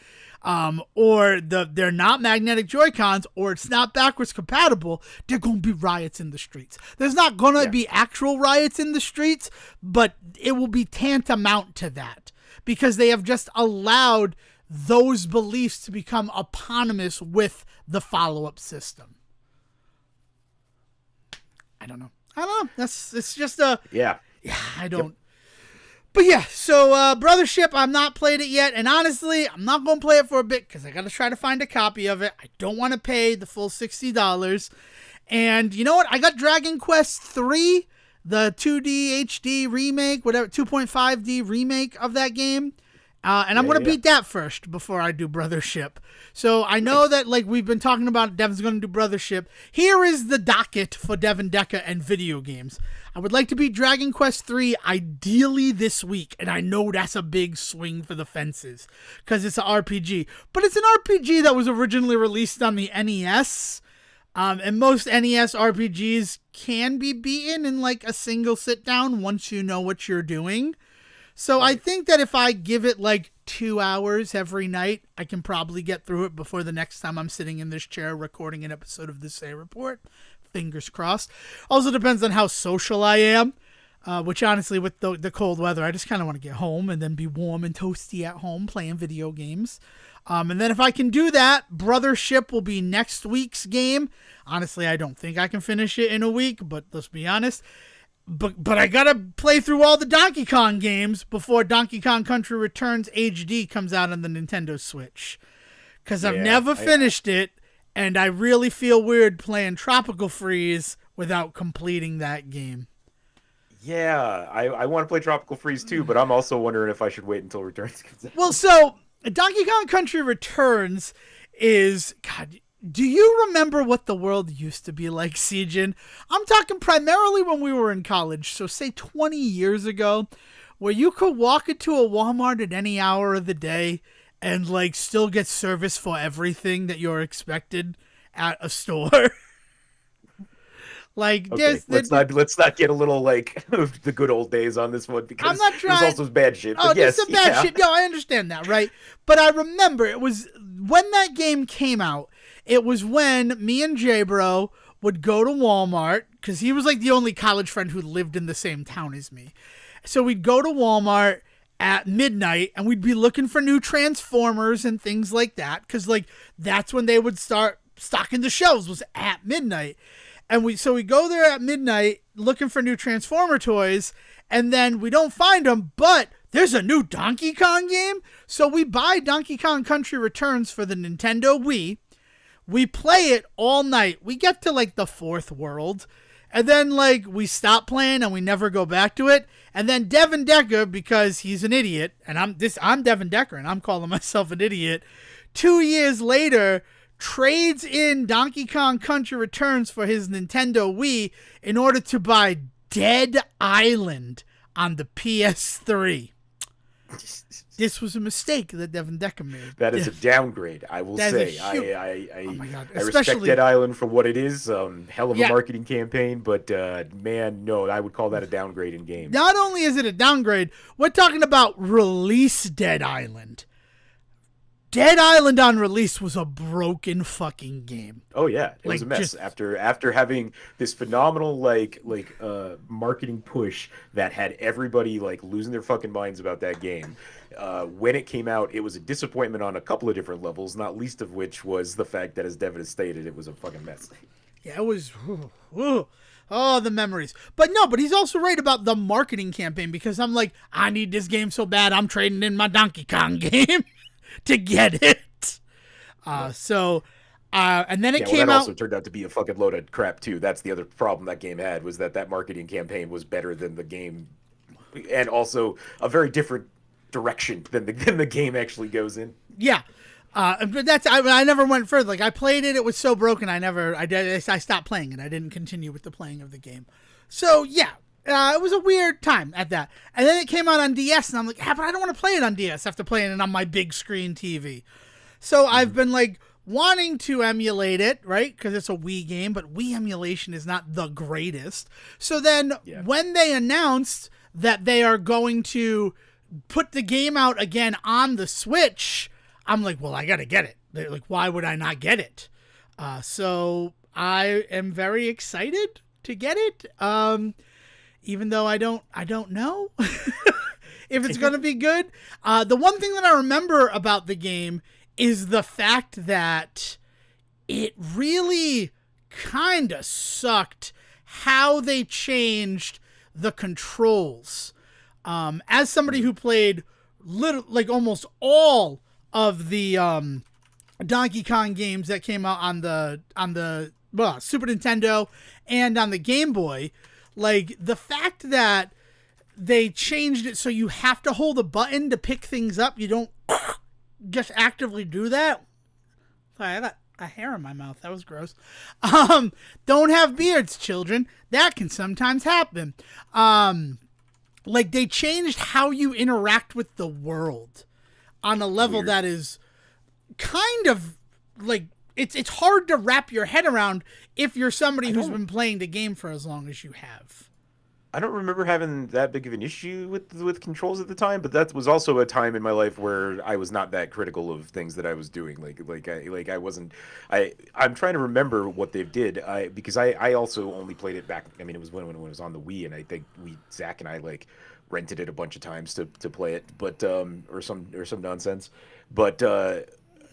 or they're not magnetic Joy-Cons, or it's not backwards compatible, there going to be riots in the streets. There's not going to be actual riots in the streets, but it will be tantamount to that. Because they have just allowed those beliefs to become eponymous with the follow-up system. I don't know. It's just a... Yeah, I don't... Yep. But yeah, so Brothership, I'm not played it yet. And honestly, I'm not going to play it for a bit because I got to try to find a copy of it. I don't want to pay the full $60. And you know what? I got Dragon Quest 3. The 2D HD remake, whatever, 2.5D remake of that game. And I'm going to beat that first before I do Brothership. So I know that, like, we've been talking about Devin's going to do Brothership. Here is the docket for Devin Deca and video games. I would like to beat Dragon Quest 3 ideally this week. And I know that's a big swing for the fences because it's an RPG. But it's an RPG that was originally released on the NES. And most NES RPGs can be beaten in like a single sit down once you know what you're doing. So I think that if I give it like 2 hours every night, I can probably get through it before the next time I'm sitting in this chair recording an episode of the Say Report. Fingers crossed. Also depends on how social I am, which honestly, with the cold weather, I just kind of want to get home and then be warm and toasty at home playing video games. And then if I can do that, Brothership will be next week's game. Honestly, I don't think I can finish it in a week, but let's be honest. But I gotta play through all the Donkey Kong games before Donkey Kong Country Returns HD comes out on the Nintendo Switch. Because I've never finished it, and I really feel weird playing Tropical Freeze without completing that game. Yeah, I want to play Tropical Freeze too, but I'm also wondering if I should wait until Returns comes out. Well, so Donkey Kong Country Returns is... God, do you remember what the world used to be like, Sejohn? I'm talking primarily when we were in college, so say 20 years ago, where you could walk into a Walmart at any hour of the day and like still get service for everything that you're expected at a store. Like, okay, let's not get a little like the good old days on this one, because I'm not trying. There's also bad shit. Oh, yes, there's some bad shit. No, I understand that, right? But I remember it was when that game came out. It was when me and J-Bro would go to Walmart, because he was like the only college friend who lived in the same town as me. So we'd go to Walmart at midnight and we'd be looking for new Transformers and things like that, because like that's when they would start stocking the shelves, was at midnight. And we go there at midnight looking for new Transformer toys, and then we don't find them, but there's a new Donkey Kong game. So we buy Donkey Kong Country Returns for the Nintendo Wii. We play it all night. We get to like the 4th world, and then like we stop playing and we never go back to it. And then Devin Decker, because he's an idiot, and I'm Devin Decker and I'm calling myself an idiot, 2 years later trades in Donkey Kong Country Returns for his Nintendo Wii in order to buy Dead Island on the PS3. This was a mistake that Devin Decker made. That is a downgrade, I will say. Oh my God. I respect Dead Island for what it is. Hell of a marketing campaign, but man, no, I would call that a downgrade in game. Not only is it a downgrade, we're talking about release Dead Island. Dead Island on release was a broken fucking game. Oh yeah, it was a mess. After having this phenomenal marketing push that had everybody like losing their fucking minds about that game. When it came out, it was a disappointment on a couple of different levels, not least of which was the fact that, as Devin has stated, it was a fucking mess. Yeah, it was. Oh, the memories. But he's also right about the marketing campaign, because I'm like, I need this game so bad, I'm trading in my Donkey Kong game to get it. And then it came out. That also turned out to be a fucking load of crap too. That's the other problem that game had, was that marketing campaign was better than the game, and also a very different direction than the game actually goes in. Yeah. But I never went further. Like, I played it, it was so broken, I stopped playing it. I didn't continue with the playing of the game. So yeah, it was a weird time at that. And then it came out on DS, and I'm like, but I don't want to play it on DS after playing it on my big screen TV. So I've been like wanting to emulate it, right? Because it's a Wii game, but Wii emulation is not the greatest. So then when they announced that they are going to put the game out again on the Switch, I'm like, well, I gotta get it. They're like, why would I not get it? So I am very excited to get it. Even though I don't know if it's gonna be good. The one thing that I remember about the game is the fact that it really kind of sucked how they changed the controls. As somebody who played almost all of the Donkey Kong games that came out on the Super Nintendo and on the Game Boy, like the fact that they changed it so you have to hold a button to pick things up, you don't just actively do that. Sorry, I got a hair in my mouth. That was gross. Don't have beards, children. That can sometimes happen. Like, they changed how you interact with the world on a level that is kind of like it's hard to wrap your head around if you're somebody who's don't been playing the game for as long as you have. I don't remember having that big of an issue with controls at the time, but that was also a time in my life where I was not that critical of things that I was doing. I wasn't. I'm trying to remember what they did. Because I also only played it back. I mean, it was when it was on the Wii, and I think Zach and I like rented it a bunch of times to play it, but or some nonsense. But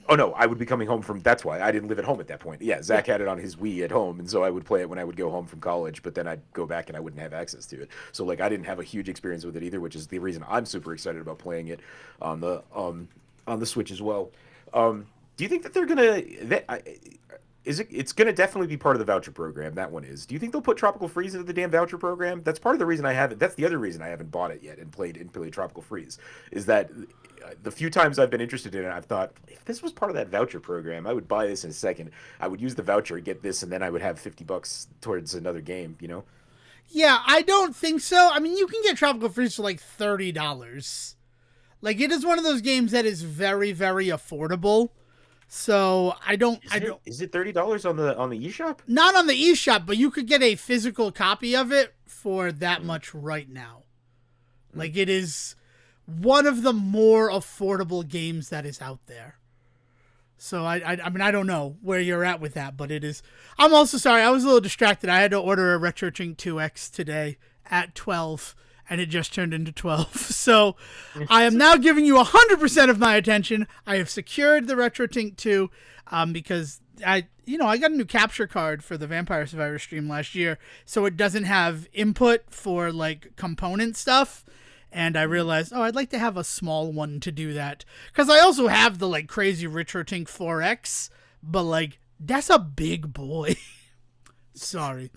oh no, I would be coming home from. That's why I didn't live at home at that point. Yeah, Zach had it on his Wii at home, and so I would play it when I would go home from college. But then I'd go back and I wouldn't have access to it. So like I didn't have a huge experience with it either, which is the reason I'm super excited about playing it on the Switch as well. Do you think that they're gonna? Is it? It's gonna definitely be part of the voucher program. That one is. Do you think they'll put Tropical Freeze into the damn voucher program? That's part of the reason I haven't. That's the other reason I haven't bought it yet and played Tropical Freeze. Is that the few times I've been interested in it, I've thought if this was part of that voucher program, I would buy this in a second. I would use the voucher, get this, and then I would have $50 towards another game. You know? Yeah, I don't think so. I mean, you can get Tropical Freeze for like $30. Like it is one of those games that is very, very affordable. So I don't. Is it $30 on the eShop? Not on the eShop, but you could get a physical copy of it for that much right now. Like it is one of the more affordable games that is out there. So I mean I don't know where you're at with that, but it is. I'm also sorry, I was a little distracted. I had to order a RetroTink 2X today at 12. And it just turned into 12. So I am now giving you 100% of my attention. I have secured the RetroTink 2 because I got a new capture card for the Vampire Survivor stream last year. So it doesn't have input for like component stuff. And I realized, I'd like to have a small one to do that. Because I also have the like crazy RetroTink 4X. But like, that's a big boy. Sorry.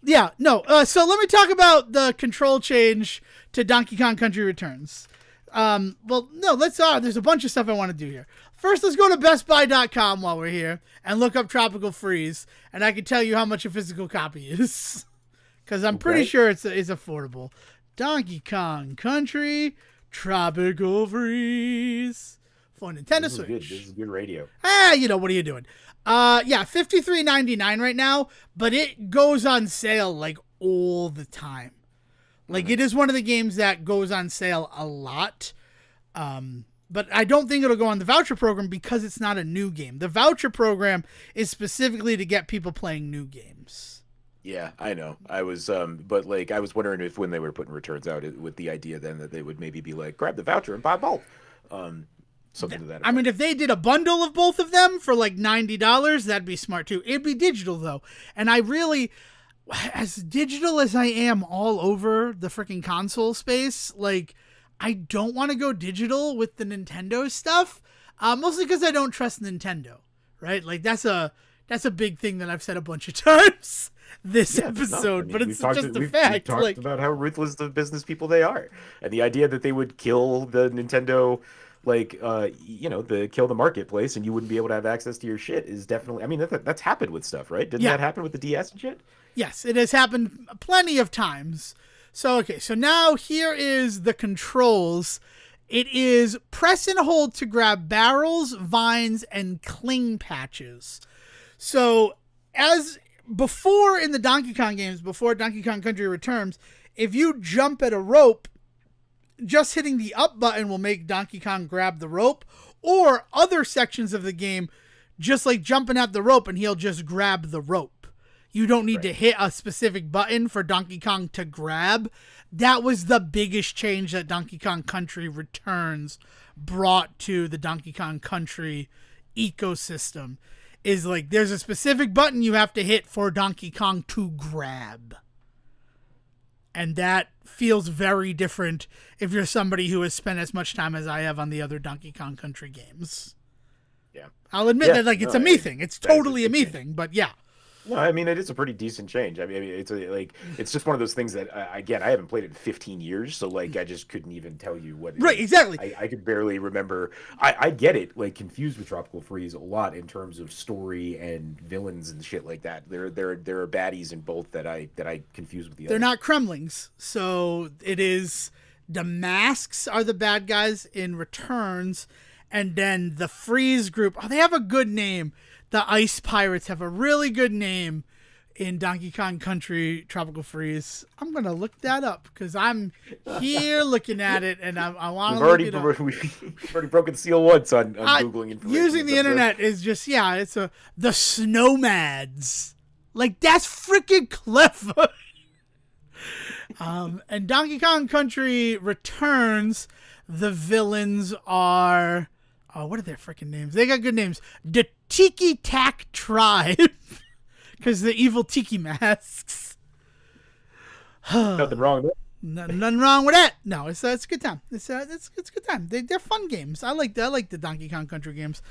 Yeah, no. So let me talk about the control change to Donkey Kong Country Returns. Well, no, there's a bunch of stuff I want to do here. First, let's go to BestBuy.com while we're here and look up Tropical Freeze, and I can tell you how much a physical copy is. Because I'm pretty sure it's affordable. Donkey Kong Country Tropical Freeze for Nintendo Switch. This is good radio. What are you doing? Yeah, $53.99 right now, but it goes on sale like all the time. Like it is one of the games that goes on sale a lot. But I don't think it'll go on the voucher program because it's not a new game. The voucher program is specifically to get people playing new games. Yeah, I know. I was, but like, I was wondering if when they were putting returns out, with the idea then that they would maybe be like, grab the voucher and buy both. Something to that effect. I mean, if they did a bundle of both of them for like $90, that'd be smart too. It'd be digital though. And I really, as digital as I am all over the freaking console space, like I don't want to go digital with the Nintendo stuff. Mostly because I don't trust Nintendo, right? Like that's a big thing that I've said a bunch of times this episode, but it's just a fact. We've talked about how ruthless the business people they are, and the idea that they would kill the Nintendo, kill the marketplace, and you wouldn't be able to have access to your shit is definitely. I mean, that's happened with stuff, right? Didn't that happen with the DS and shit? Yes, it has happened plenty of times. So now here is the controls. It is press and hold to grab barrels, vines, and cling patches. So as before in the Donkey Kong games, before Donkey Kong Country Returns, if you jump at a rope, just hitting the up button will make Donkey Kong grab the rope, or other sections of the game, just like jumping at the rope and he'll just grab the rope. You don't need to hit a specific button for Donkey Kong to grab. That was the biggest change that Donkey Kong Country Returns brought to the Donkey Kong Country ecosystem. Is like there's a specific button you have to hit for Donkey Kong to grab. And that feels very different if you're somebody who has spent as much time as I have on the other Donkey Kong Country games. Yeah. I'll admit that it's a me thing. It's totally a me thing, but yeah. No, I mean, it is a pretty decent change. I mean, it's just one of those things that, again, I haven't played it in 15 years, so, like, I just couldn't even tell you what it Right, is. exactly. I could barely remember. I get it, like, confused with Tropical Freeze a lot in terms of story and villains and shit like that. There are baddies in both that I confuse with the other. They're not Kremlings, so it is the masks are the bad guys in Returns, And then the Freeze group, they have a good name. The Ice Pirates have a really good name in Donkey Kong Country Tropical Freeze. I'm going to look that up because I'm here looking at it and I want to look it up. We've already broken the seal once on Googling information. Using the internet is just, it's the Snowmads. Like, that's freaking clever. And Donkey Kong Country Returns, the villains are... what are their freaking names? They got good names. The Tiki Tak Tribe. Because the evil tiki masks. Nothing wrong with it. Nothing wrong with that. No, it's a good time. It's a good time. They're fun games. I like the Donkey Kong Country games.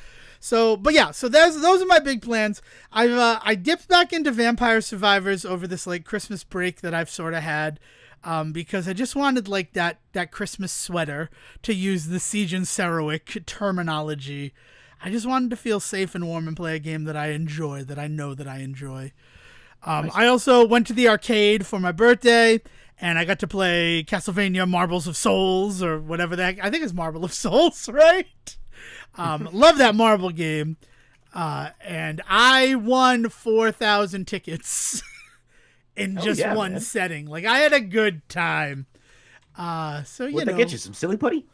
So those are my big plans. I dipped back into Vampire Survivors over this like Christmas break that I've sort of had, because I just wanted like that Christmas sweater, to use the Sejohn Sarowick terminology. I just wanted to feel safe and warm and play a game that I enjoy, that I know that I enjoy. Nice. I also went to the arcade for my birthday, and I got to play Castlevania Marbles of Souls, or whatever that... I think it's Marble of Souls, right? Love that marble game. And I won 4,000 tickets in just one setting. Like, I had a good time. What'd they get you, some silly putty?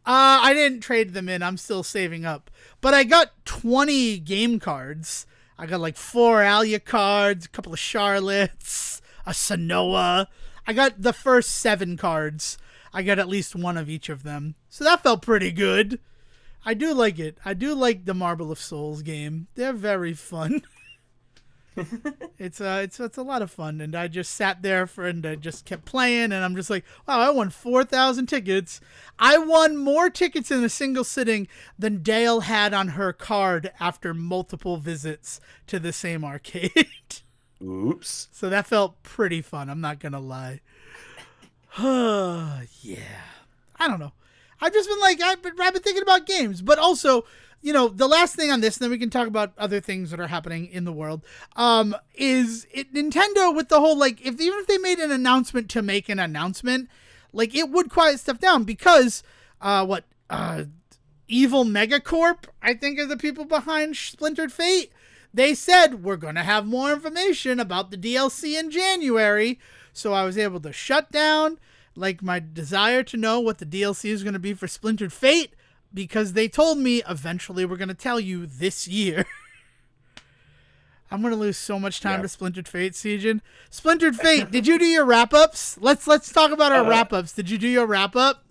I didn't trade them in. I'm still saving up. But I got 20 game cards. I got like 4 Alia cards, a couple of Charlottes, a Sanoa. I got the first 7 cards. I got at least one of each of them. So that felt pretty good. I do like it. I do like the Marble of Souls game. They're very fun. It's a lot of fun, and I just sat there and I just kept playing, and I'm just like, wow, I won 4,000 tickets. I won more tickets in a single sitting than Dale had on her card after multiple visits to the same arcade. Oops. So that felt pretty fun, I'm not gonna lie. Yeah. I don't know. I've just been like, I've been thinking about games, but also, the last thing on this, and then we can talk about other things that are happening in the world, is Nintendo with the whole, like, even if they made an announcement to make an announcement, like, it would quiet stuff down because, Evil Megacorp, I think, are the people behind Splintered Fate. They said, we're going to have more information about the DLC in January, so I was able to shut down, like, my desire to know what the DLC is going to be for Splintered Fate, because they told me eventually we're going to tell you this year. I'm going to lose so much time to Splintered Fate, Sejohn. Splintered Fate, did you do your wrap-ups? Let's talk about our wrap-ups. Did you do your wrap-up?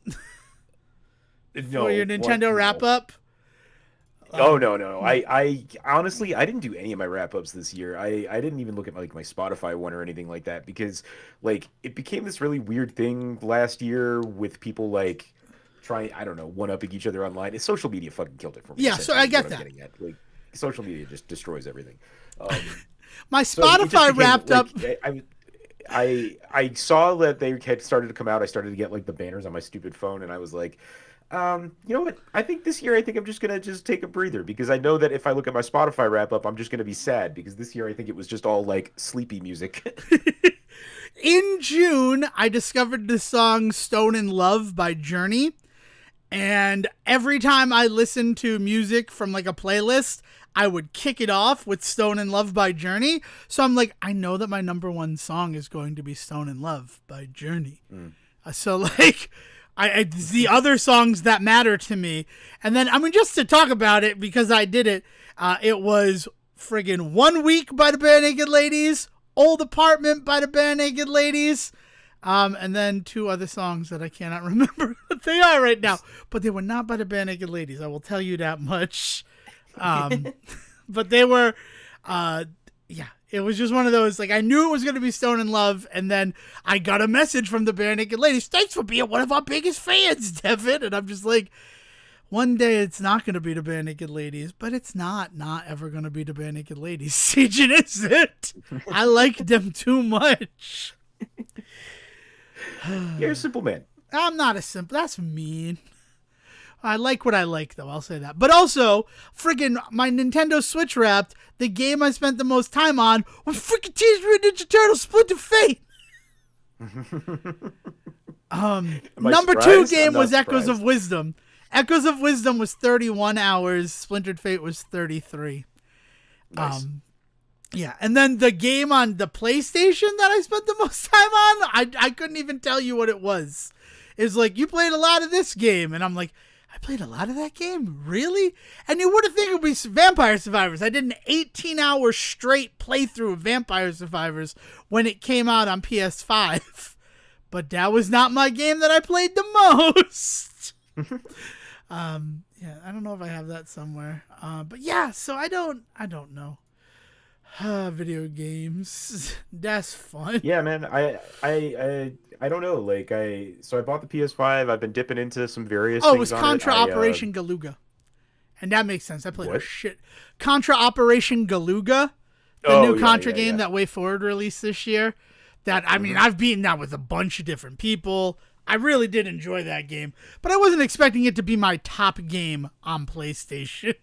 No. For your Nintendo wrap-up? Oh, no. I honestly, I didn't do any of my wrap-ups this year. I didn't even look at my Spotify one or anything like that, because like it became this really weird thing last year with people like trying, I don't know, one-upping each other online. Social media fucking killed it for me. Yeah, so I get that. Like, social media just destroys everything. My Spotify wrapped up. I saw that they had started to come out. I started to get like the banners on my stupid phone, and I was like, you know what? I think this year, I'm just gonna take a breather, because I know that if I look at my Spotify wrap up, I'm just gonna be sad, because this year I think it was just all like sleepy music. In June, I discovered the song "Stone in Love" by Journey. And every time I listened to music from like a playlist, I would kick it off with Stone in Love by Journey. So I'm like, I know that my number one song is going to be Stone in Love by Journey. So like, it's the other songs that matter to me. And then, I mean, just to talk about it, because I did it, it was friggin' 1 Week by the Bare Naked Ladies, Old Apartment by the Bare Naked Ladies, and then 2 other songs that I cannot remember what they are right now. But they were not by the Bare Naked Ladies, I will tell you that much. But they were, it was just one of those, like, I knew it was going to be Stone in Love, and then I got a message from the Bare Naked Ladies. Thanks for being one of our biggest fans, Devin. And I'm just like, one day it's not going to be the Bare Naked Ladies, but it's not ever going to be the Bare Naked Ladies. Sejohn, is it? I like them too much. You're a simple man. I'm not a simple. That's mean. I like what I like, though. I'll say that. But also, friggin' my Nintendo Switch Wrapped, the game I spent the most time on, was friggin' Teenage Mutant Ninja Turtles Splinter Fate. Number 2 game was Echoes of Wisdom. Echoes of Wisdom was 31 hours. Splintered Fate was 33. Nice. Yeah, and then the game on the PlayStation that I spent the most time on, I couldn't even tell you what it was. It's like, you played a lot of this game, and I'm like, I played a lot of that game? Really? And you would have think it would be Vampire Survivors. I did an 18-hour straight playthrough of Vampire Survivors when it came out on PS5. But that was not my game that I played the most. Yeah, I don't know if I have that somewhere. But yeah, so I don't know. Video games. That's fun. Yeah, man. I don't know. Like so I bought the PS5. I've been dipping into some various things It was on Contra it. Operation Galuga. And that makes sense. I played What? shit. Contra Operation Galuga, the new Contra game that Way Forward released this year. That, I mean, I've beaten that with a bunch of different people. I really did enjoy that game. But I wasn't expecting it to be my top game on PlayStation.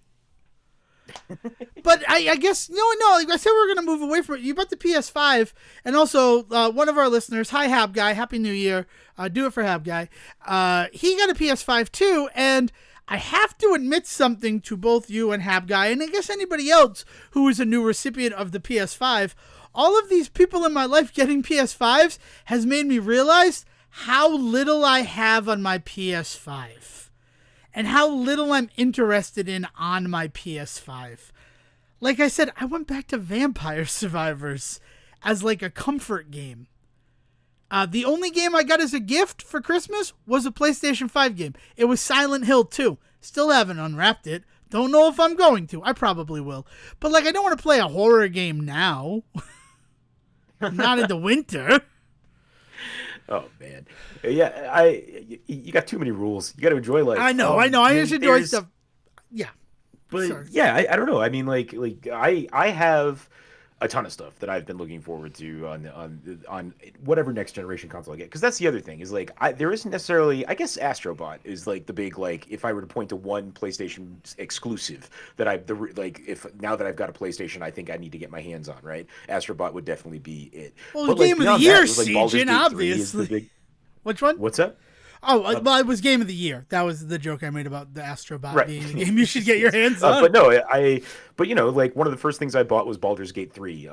But I guess, no, like I said, we were going to move away from it. You bought the PS5, and also one of our listeners, hi Hab Guy, Happy New Year, do it for Hab Guy. He got a PS5 too, and I have to admit something to both you and Hab Guy, and I guess anybody else who is a new recipient of the PS5. All of these people in my life getting PS5s has made me realize how little I have on my PS5. And how little I'm interested in on my PS5. Like I said, I went back to Vampire Survivors as like a comfort game. The only game I got as a gift for Christmas was a PlayStation 5 game. It was Silent Hill 2. Still haven't unwrapped it. Don't know if I'm going to. I probably will. But like, I don't want to play a horror game now. Not in the winter. Oh man, yeah. You got too many rules. You got to enjoy life. I know. I just enjoy stuff. Yeah, but sorry. yeah, I don't know. I mean, like I have a ton of stuff that I've been looking forward to on whatever next generation console I get. Because that's the other thing is like there isn't necessarily. I guess Astrobot is like the big like if I were to point to one PlayStation exclusive that if now that I've got a PlayStation I think I need to get my hands on, right? Astrobot would definitely be it. Well, but, game like, of the beyond year, that, it was, like, Baldur's Sejohn, Gate 3 is obviously. the big... Which one? What's up? Oh, well, it was Game of the Year. That was the joke I made about the Astrobot Right. being the game you should get your hands on. But no, but you know, like one of the first things I bought was Baldur's Gate 3.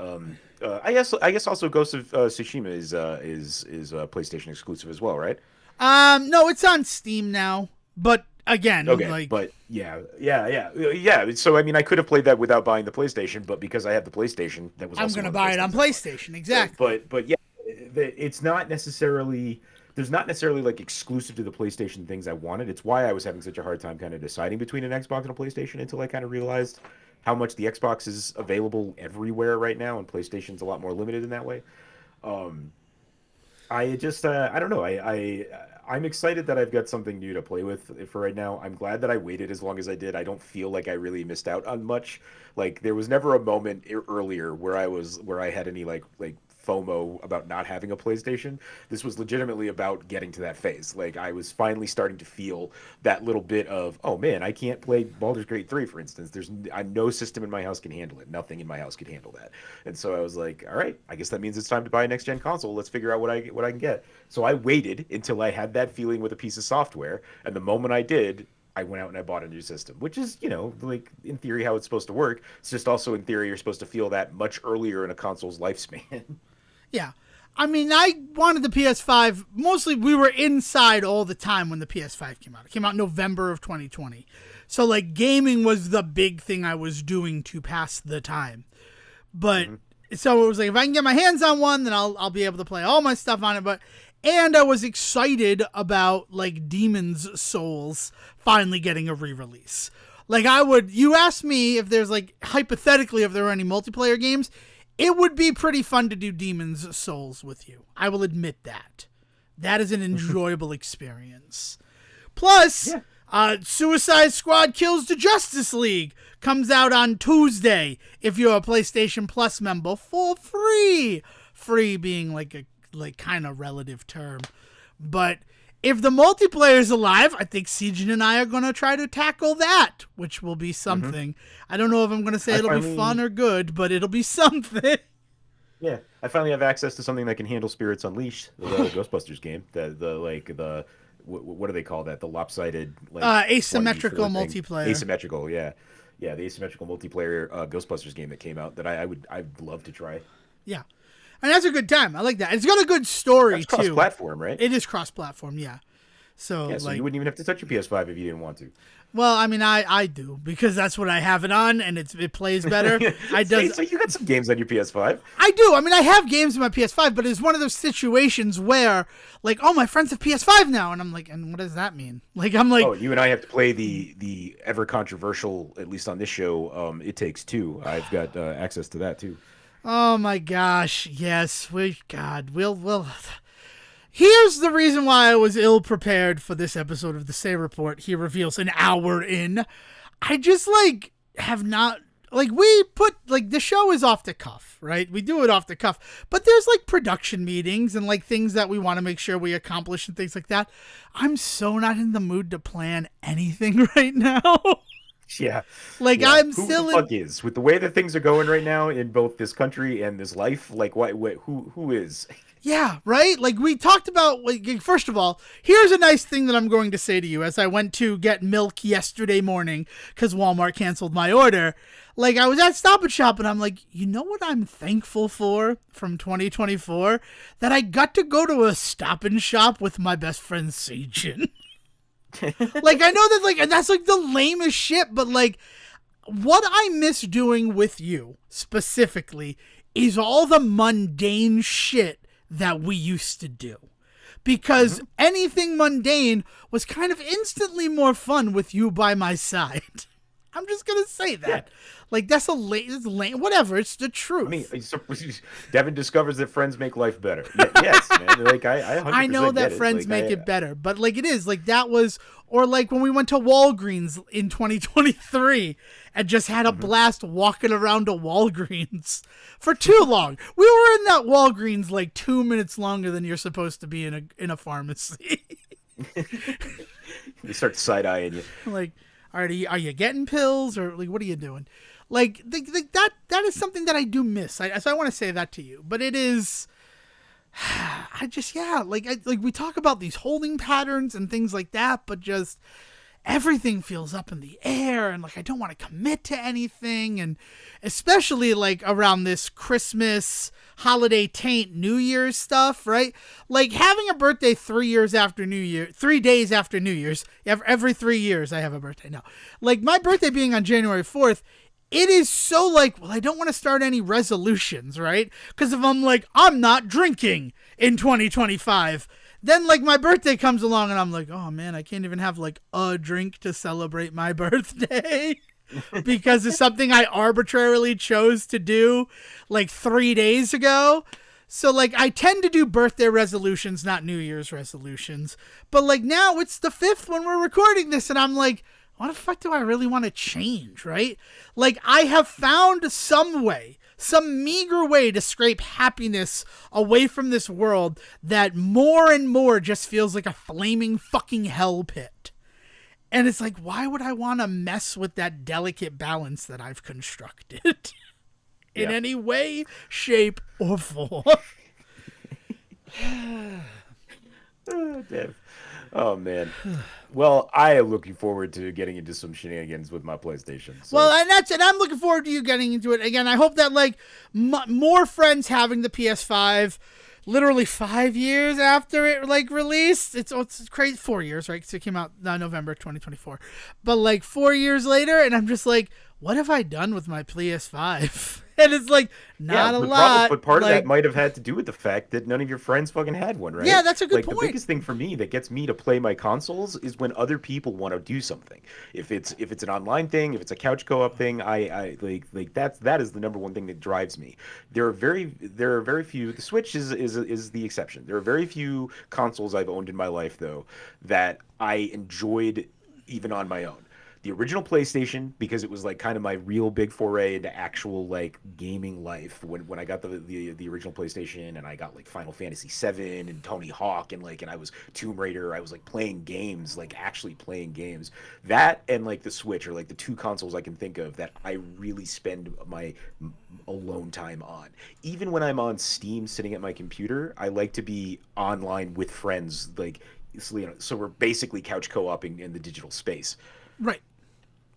I guess also Ghost of Tsushima is a PlayStation exclusive as well, right? No, it's on Steam now. But again, Okay, like, but yeah. So I mean, I could have played that without buying the PlayStation, but because I have the PlayStation, that was I'm also going to one of buy the it on first things PlayStation. Exactly. But yeah, it's not necessarily. There's not necessarily like exclusive to the PlayStation things I wanted. It's why I was having such a hard time kind of deciding between an Xbox and a PlayStation until I kind of realized how much the Xbox is available everywhere right now, and PlayStation's a lot more limited in that way. I just I don't know. I'm excited that I've got something new to play with for right now. I'm glad that I waited as long as I did. I don't feel like I really missed out on much. Like there was never a moment earlier where I had any like FOMO about not having a PlayStation. This was legitimately about getting to that phase. Like I was finally starting to feel that little bit of, oh man, I can't play Baldur's Gate 3, for instance. There's no system in my house can handle it. Nothing in my house can handle that. And so I was like, all right, I guess that means it's time to buy a next gen console. Let's figure out what I can get. So I waited until I had that feeling with a piece of software, and the moment I did, I went out and I bought a new system, which is, you know, like in theory how it's supposed to work. It's just also in theory you're supposed to feel that much earlier in a console's lifespan. Yeah. I mean, I wanted the PS5. Mostly we were inside all the time when the PS5 came out. It came out in November of 2020. So, like, gaming was the big thing I was doing to pass the time. But, so it was like, if I can get my hands on one, then I'll be able to play all my stuff on it. And I was excited about, like, Demon's Souls finally getting a re-release. Like, you asked me if there's, like, hypothetically, if there were any multiplayer games. It would be pretty fun to do Demon's Souls with you. I will admit that. That is an enjoyable experience. Plus, Suicide Squad Kills the Justice League comes out on Tuesday if you're a PlayStation Plus member for free. Free being like a kind of relative term. But if the multiplayer is alive, I think Sejohn and I are going to try to tackle that, which will be something. I don't know if I'm going to say it'll be fun or good, but it'll be something. Yeah, I finally have access to something that can handle Spirits Unleashed, the Ghostbusters game. what do they call that? The lopsided like 1v4 Asymmetrical thing. multiplayer. Asymmetrical, yeah, yeah, the asymmetrical multiplayer Ghostbusters game that came out that I'd love to try. Yeah. And that's a good time. I like that. It's got a good story, That's too. cross-platform, right? It is cross-platform, yeah. So, Yeah, so you wouldn't even have to touch your PS5 if you didn't want to. Well, I mean, I do, because that's what I have it on, and it plays better. So you got some games on your PS5. I do. I mean, I have games on my PS5, but it's one of those situations where, like, oh, my friends have PS5 now, and I'm like, and what does that mean? Like, I'm like, oh, you and I have to play the ever controversial, at least on this show, It Takes Two. I've got access to that too. oh my gosh, yes, we'll. Here's the reason why I was ill prepared for this episode of the Say Report. He reveals an hour in. I just have not we put the show is off the cuff, right? We do it off the cuff, but there's production meetings and things that we want to make sure we accomplish and things like that. I'm so not in the mood to plan anything right now. Yeah. I'm who still the fuck is with the way that things are going right now in both this country and this life. Who is? Yeah, right? We talked about, first of all, here's a nice thing that I'm going to say to you as I went to get milk yesterday morning because Wal-Mart canceled my order. I was at Stop and Shop and I'm like, you know what I'm thankful for from 2024? That I got to go to a Stop and Shop with my best friend Sejohn. I know that, and that's the lamest shit, but what I miss doing with you specifically is all the mundane shit that we used to do, because anything mundane was kind of instantly more fun with you by my side. I'm just gonna say that. That's lame. Whatever. It's the truth. I mean, Devin discovers that friends make life better. Yes, man. I know that friends make it better, but it is that was, or when we went to Walgreens in 2023 and just had a blast walking around a Walgreens for too long. We were in that Walgreens 2 minutes longer than you're supposed to be in a pharmacy. They start side eyeing you. Are you getting pills, or what are you doing? That is something that I do miss. So I want to say that to you, but it is, I just, we talk about these holding patterns and things like that, but just everything feels up in the air, and I don't want to commit to anything, and especially around this Christmas holiday taint New Year's stuff, right? Having a birthday 3 years after New Year, 3 days after New Year's, every 3 years I have a birthday now. My birthday being on January 4th, it is so well, I don't want to start any resolutions, right? Because if I'm not drinking in 2025, then my birthday comes along and I'm oh man, I can't even have a drink to celebrate my birthday because it's something I arbitrarily chose to do 3 days ago. So I tend to do birthday resolutions, not New Year's resolutions. But now it's the 5th when we're recording this, and I'm what the fuck do I really want to change, right? I have found some meager way to scrape happiness away from this world that more and more just feels like a flaming fucking hell pit. And it's why would I want to mess with that delicate balance that I've constructed in any way, shape, or form? Oh, Dev. Oh man. Well, I am looking forward to getting into some shenanigans with my PlayStation. So. Well, and I'm looking forward to you getting into it again. I hope that more friends having the PS5, literally 5 years after it released. It's crazy. 4 years, right? So it came out November 2024, but 4 years later, and I'm just what have I done with my PS5? And it's not a lot. But part of that might have had to do with the fact that none of your friends fucking had one, right? Yeah, that's a good point. The biggest thing for me that gets me to play my consoles is when other people want to do something. If it's an online thing, if it's a couch co-op thing, that is the number one thing that drives me. There are very few. The Switch is the exception. There are very few consoles I've owned in my life though that I enjoyed even on my own. The original PlayStation, because it was kind of my real big foray into actual gaming life. When I got the original PlayStation, and I got Final Fantasy VII and Tony Hawk and and I was Tomb Raider, I was playing games, actually playing games. That and the Switch are the two consoles I can think of that I really spend my alone time on. Even when I'm on Steam sitting at my computer, I like to be online with friends so we're basically couch co-oping in the digital space. Right.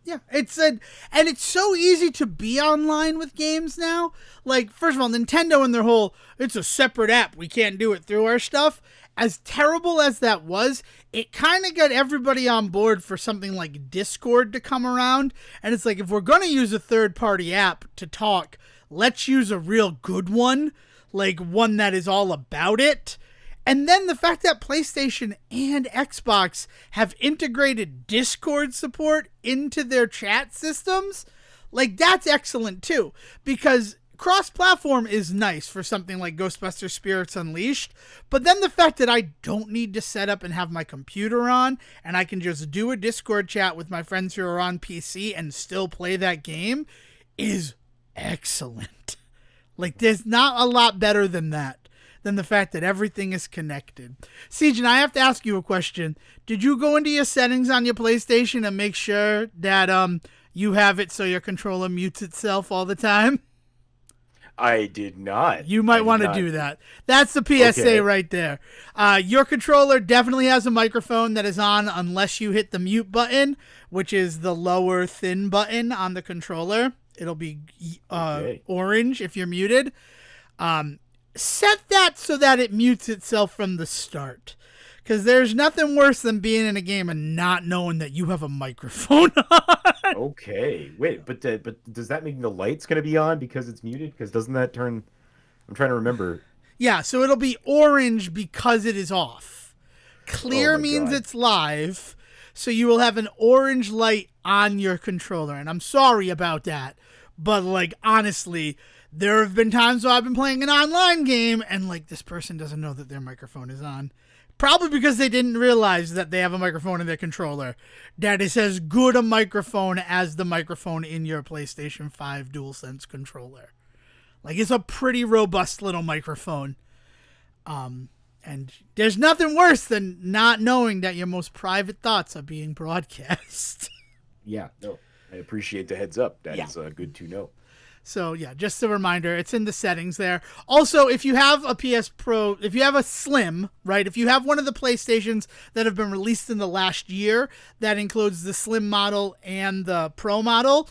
Yeah, and it's so easy to be online with games now. Like, first of all, Nintendo and their whole, it's a separate app, we can't do it through our stuff. As terrible as that was, it kind of got everybody on board for something like Discord to come around. And it's like, if we're going to use a third-party app to talk, let's use a real good one, like one that is all about it. And then the fact that PlayStation and Xbox have integrated Discord support into their chat systems, like, that's excellent too. Because cross-platform is nice for something like Ghostbusters Spirits Unleashed, but then the fact that I don't need to set up and have my computer on, and I can just do a Discord chat with my friends who are on PC and still play that game is excellent. Like, there's not a lot better than that, than the fact that everything is connected. Sejohn, I have to ask you a question. Did you go into your settings on your PlayStation and make sure that you have it so your controller mutes itself all the time? I did not. You might want to do that. That's the PSA right there. Your controller definitely has a microphone that is on unless you hit the mute button, which is the lower thin button on the controller. It'll be orange if you're muted. Set that so that it mutes itself from the start. Because there's nothing worse than being in a game and not knowing that you have a microphone on. Okay. Wait, but does that mean the light's going to be on because it's muted? Because doesn't that turn... I'm trying to remember. Yeah, so it'll be orange because it is off. Clear means it's live, so you will have an orange light on your controller. And I'm sorry about that, but, like, honestly, there have been times where I've been playing an online game and, like, this person doesn't know that their microphone is on. Probably because they didn't realize that they have a microphone in their controller. That is as good a microphone as the microphone in your PlayStation 5 DualSense controller. Like, it's a pretty robust little microphone. And there's nothing worse than not knowing that your most private thoughts are being broadcast. Yeah, no, I appreciate the heads up. That is good to know. So, yeah, just a reminder, it's in the settings there. Also, if you have a PS Pro, if you have a Slim, right, if you have one of the PlayStations that have been released in the last year, that includes the Slim model and the Pro model,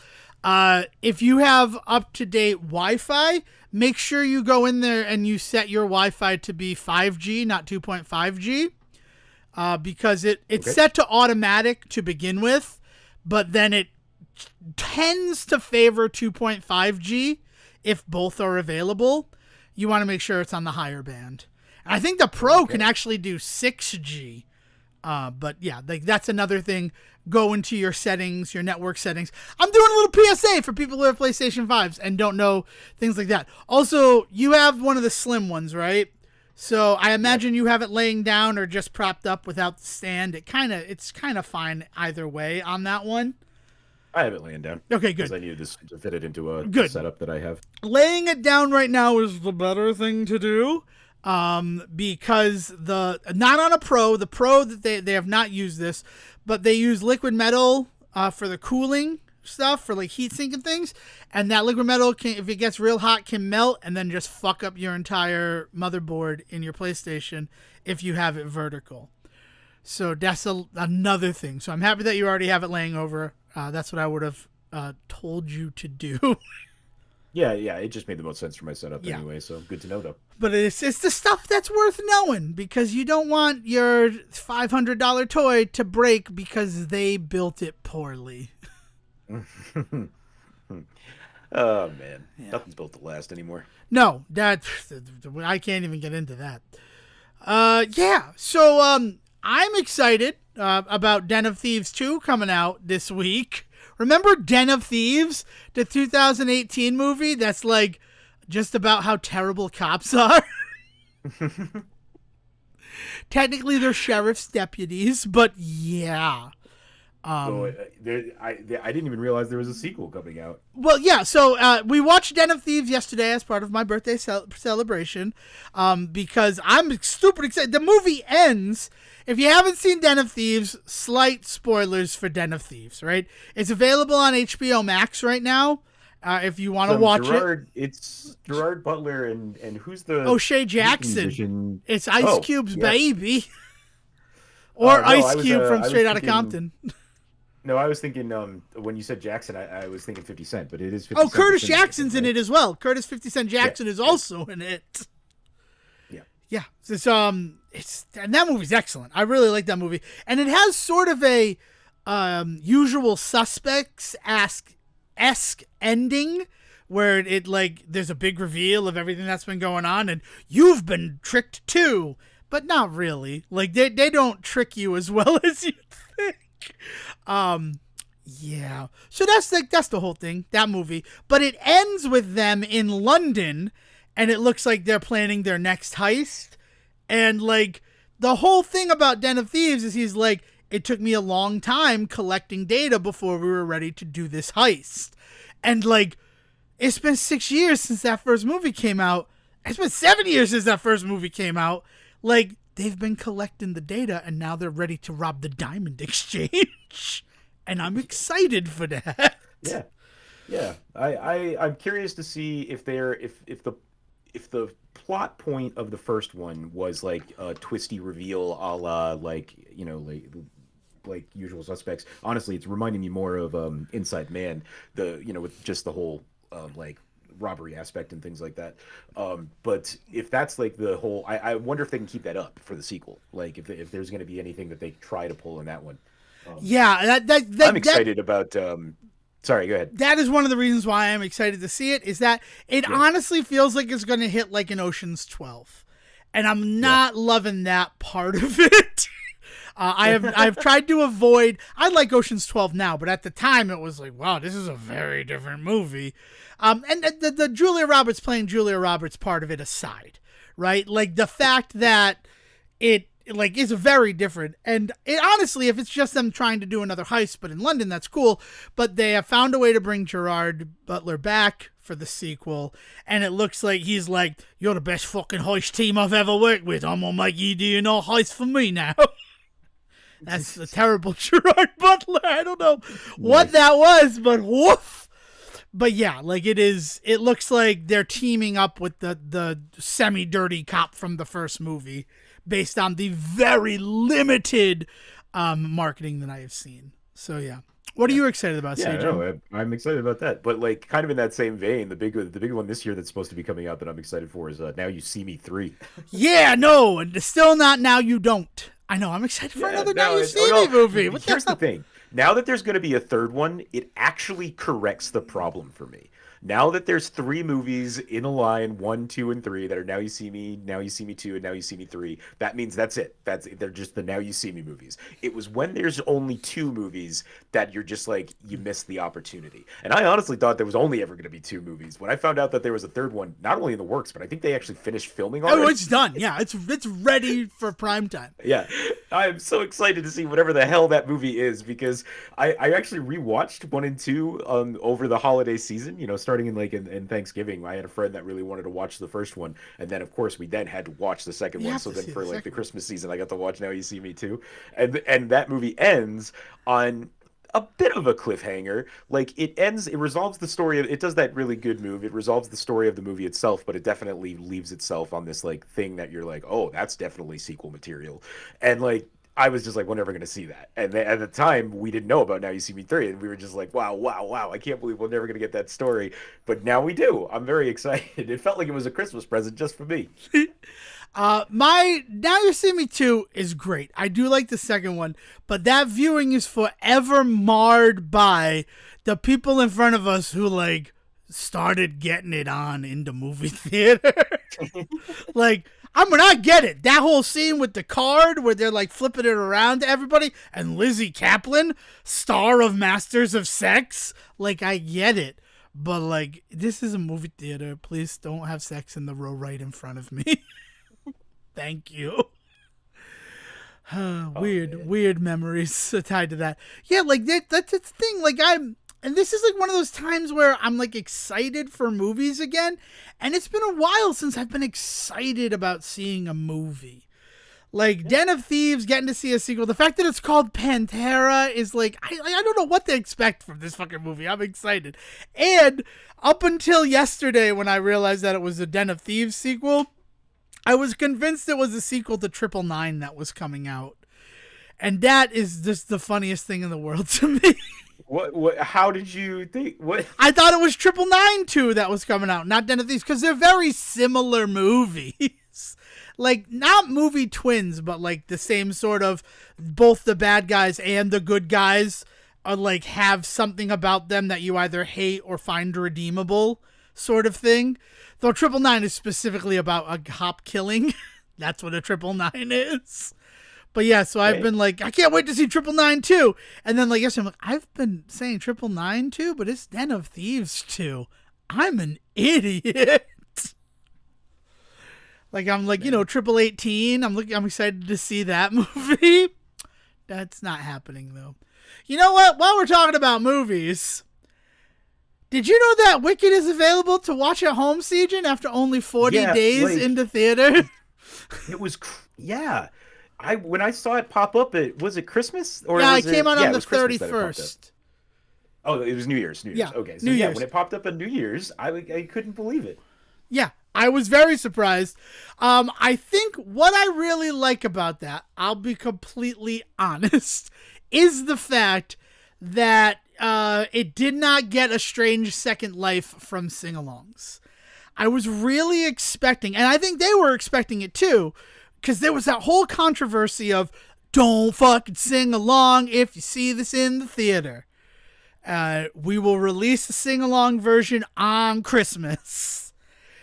if you have up-to-date Wi-Fi, make sure you go in there and you set your Wi-Fi to be 5G, not 2.5G, because it's set to automatic to begin with, but then it tends to favor 2.5G if both are available. You want to make sure it's on the higher band. And I think the Pro can actually do 6G. But yeah, like, that's another thing. Go into your settings, your network settings. I'm doing a little PSA for people who have PlayStation 5s and don't know things like that. Also, you have one of the Slim ones, right? So I imagine you have it laying down or just propped up without the stand. It's kind of fine either way on that one. I have it laying down. Okay, good. Because I needed this to fit it into a setup that I have. Laying it down right now is the better thing to do, because not on a Pro. The Pro, that they have not used this, but they use liquid metal for the cooling stuff, for like heat sink and things. And that liquid metal, if it gets real hot, can melt and then just fuck up your entire motherboard in your PlayStation if you have it vertical. So that's another thing. So I'm happy that you already have it laying over. That's what I would have told you to do. Yeah, it just made the most sense for my setup anyway, so good to know, though. But it's the stuff that's worth knowing, because you don't want your $500 toy to break because they built it poorly. Oh, man. Yeah. Nothing's built to last anymore. No, I can't even get into that. So I'm excited about Den of Thieves 2 coming out this week. Remember Den of Thieves, the 2018 movie that's like just about how terrible cops are? Technically, they're sheriff's deputies, but yeah. I didn't even realize there was a sequel coming out. Well, yeah, so we watched Den of Thieves yesterday as part of my birthday celebration, because I'm super excited. The movie ends. If you haven't seen Den of Thieves, slight spoilers for Den of Thieves, right? It's available on HBO Max right now, if you want to watch it. It's Gerard Butler and who's the... O'Shea Jackson. It's Ice Cube's baby. Or No, Ice Cube from I was Straight Outta thinking. Compton. No, I was thinking. When you said Jackson, I was thinking 50 Cent, but it is 50 Oh, Cent. Curtis that's in Jackson's in right? it as well. Curtis 50 Cent Yeah, Jackson is yeah, also in it. yeah. Yeah, it's and that movie's excellent. I really like that movie, and it has sort of a Usual Suspects esque ending where it like there's a big reveal of everything that's been going on, and you've been tricked too, but not really. Like they don't trick you as well as you think. Yeah. So that's the whole thing, that movie. But it ends with them in London, and it looks like they're planning their next heist. And like the whole thing about Den of Thieves is he's like, it took me a long time collecting data before we were ready to do this heist. And like, it's been 6 years since that first movie came out. It's been 7 years since that first movie came out. Like, they've been collecting the data, and now they're ready to rob the Diamond Exchange. And I'm excited for that. Yeah, yeah. I'm curious to see if the plot point of the first one was like a twisty reveal, a la like Usual Suspects. Honestly, it's reminding me more of Inside Man. With just the whole like robbery aspect and things like that. But if that's like the whole, I wonder if they can keep that up for the sequel. Like if there's going to be anything that they try to pull in that one. Yeah, I'm excited about. Sorry, go ahead. that is one of the reasons why I'm excited to see it, is that it honestly feels like it's going to hit like an Ocean's 12. And I'm not loving that part of it. I've tried to avoid. I like Ocean's 12 now, but at the time it was like, wow, this is a very different movie. And the Julia Roberts playing Julia Roberts part of it aside, right? Like the fact that it like is very different, and it honestly, if it's just them trying to do another heist but in London, that's cool. But they have found a way to bring Gerard Butler back for the sequel, and it looks like he's like, you're the best fucking heist team I've ever worked with. I'm gonna make you do no heist for me now. That's a terrible Gerard Butler. I don't know what that was, but woof. But yeah, like it looks like they're teaming up with the semi-dirty cop from the first movie based on the very limited marketing that I have seen. So yeah. What are you excited about, Sejohn? No, I'm excited about that. But like, kind of in that same vein, the big one this year that's supposed to be coming out that I'm excited for is Now You See Me 3. Yeah, no, and still not Now You Don't. I know, I'm excited for another Now You See Me movie. Here's the thing. Now that there's going to be a third one, it actually corrects the problem for me. Now that there's 3 movies in a line, 1, 2, and 3 that are Now You See Me, Now You See Me 2, and Now You See Me 3, that means that's it. They're just the Now You See Me movies. It was when there's only 2 movies that you're just like, you missed the opportunity. And I honestly thought there was only ever going to be 2 movies. When I found out that there was a third one, not only in the works, but I think they actually finished filming already. Oh, it's done. Yeah, it's ready for prime time. Yeah, I'm so excited to see whatever the hell that movie is, because I actually rewatched 1 and 2 over the holiday season, starting in Thanksgiving. I had a friend that really wanted to watch the first one, and then of course we then had to watch the second one. So then for like the Christmas season, I got to watch Now You See Me Too, and that movie ends on a bit of a cliffhanger. Like it resolves the story. It does that really good move. It resolves the story of the movie itself, but it definitely leaves itself on this like thing that you're like, oh, that's definitely sequel material, and like. I was just like, we're never going to see that. And at the time, we didn't know about Now You See Me 3. And we were just like, wow. I can't believe we're never going to get that story. But now we do. I'm very excited. It felt like it was a Christmas present just for me. My Now You See Me 2 is great. I do like the second one. But that viewing is forever marred by the people in front of us who, like, started getting it on in the movie theater. Like, I get it. That whole scene with the card where they're like flipping it around to everybody, and Lizzie Kaplan, star of Masters of Sex. Like, I get it. But like, this is a movie theater. Please don't have sex in the row right in front of me. Thank you. Weird memories tied to that. Yeah, like that's the thing. Like and this is like one of those times where I'm like excited for movies again. And it's been a while since I've been excited about seeing a movie. Like Den of Thieves, getting to see a sequel. The fact that it's called Pantera is like, I don't know what to expect from this fucking movie. I'm excited. And up until yesterday when I realized that it was a Den of Thieves sequel, I was convinced it was a sequel to 999 that was coming out. And that is just the funniest thing in the world to me. What? How did you think? What? I thought it was 999 2 that was coming out, not Den of Thieves, because they're very similar movies. Like, not movie twins, but like the same sort of, both the bad guys and the good guys are like have something about them that you either hate or find redeemable, sort of thing. Though 999 is specifically about a cop killing. That's what a 999 is. But yeah, so I've been like, I can't wait to see 999 2. And then like yesterday, I'm like, I've been saying 999 2, but it's Den of Thieves 2. I'm an idiot. Like, I'm like, you know, 1818. I'm excited to see that movie. That's not happening though. You know what? While we're talking about movies, did you know that Wicked is available to watch at home, Sejohn, after only 40 days into theater? It was, yeah. When I saw it pop up, was it Christmas? Or yeah, was it came out on the 31st. Oh, it was New Year's. Yeah, Okay, so New Year's. When it popped up on New Year's, I couldn't believe it. Yeah, I was very surprised. I think what I really like about that, I'll be completely honest, is the fact that it did not get a strange second life from sing-alongs. I was really expecting, and I think they were expecting it too, because there was that whole controversy of don't fucking sing along if you see this in the theater. We will release the sing-along version on Christmas.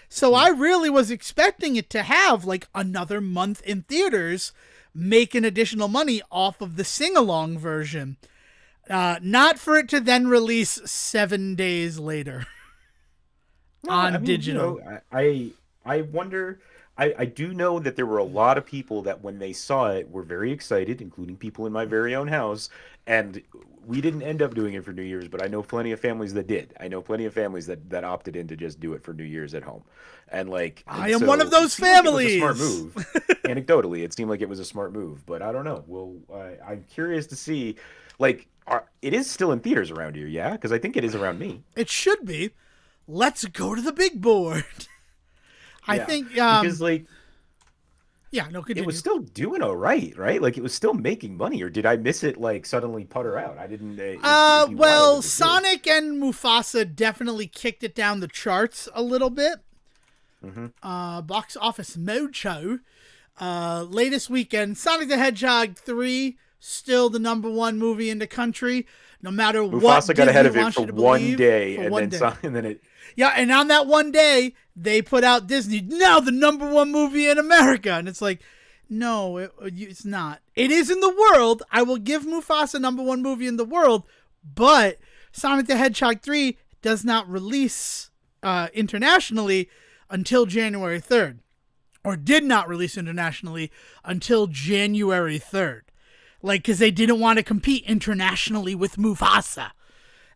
So I really was expecting it to have like another month in theaters, making additional money off of the sing-along version. Not for it to then release 7 days later on digital. You know, I wonder... I do know that there were a lot of people that when they saw it were very excited, including people in my very own house. And we didn't end up doing it for New Year's, but I know plenty of families that did. I know plenty of families that opted in to just do it for New Year's at home. And like, I am one of those families. Like it was a smart move. Anecdotally, it seemed like it was a smart move, but I don't know. Well, I'm curious to see, like, it is still in theaters around here, yeah? Because I think it is around me. It should be. Let's go to the big board. I think because like continue. It was still doing all right? Like it was still making money, or did I miss it? Like suddenly putter out? I didn't. Well, Sonic and Mufasa definitely kicked it down the charts a little bit. Mm-hmm. Box Office Mojo. Latest weekend, Sonic the Hedgehog 3 still the #1 movie in the country. No matter Mufasa what got Disney ahead of it wants for you to one believe, day, for and one then day. and then it. Yeah, and on that one day, they put out Disney, now the #1 movie in America. And it's like, no, it's not. It is in the world. I will give Mufasa #1 movie in the world, but Sonic the Hedgehog 3 does not release internationally until January 3rd. Or did not release internationally until January 3rd. Like, because they didn't want to compete internationally with Mufasa.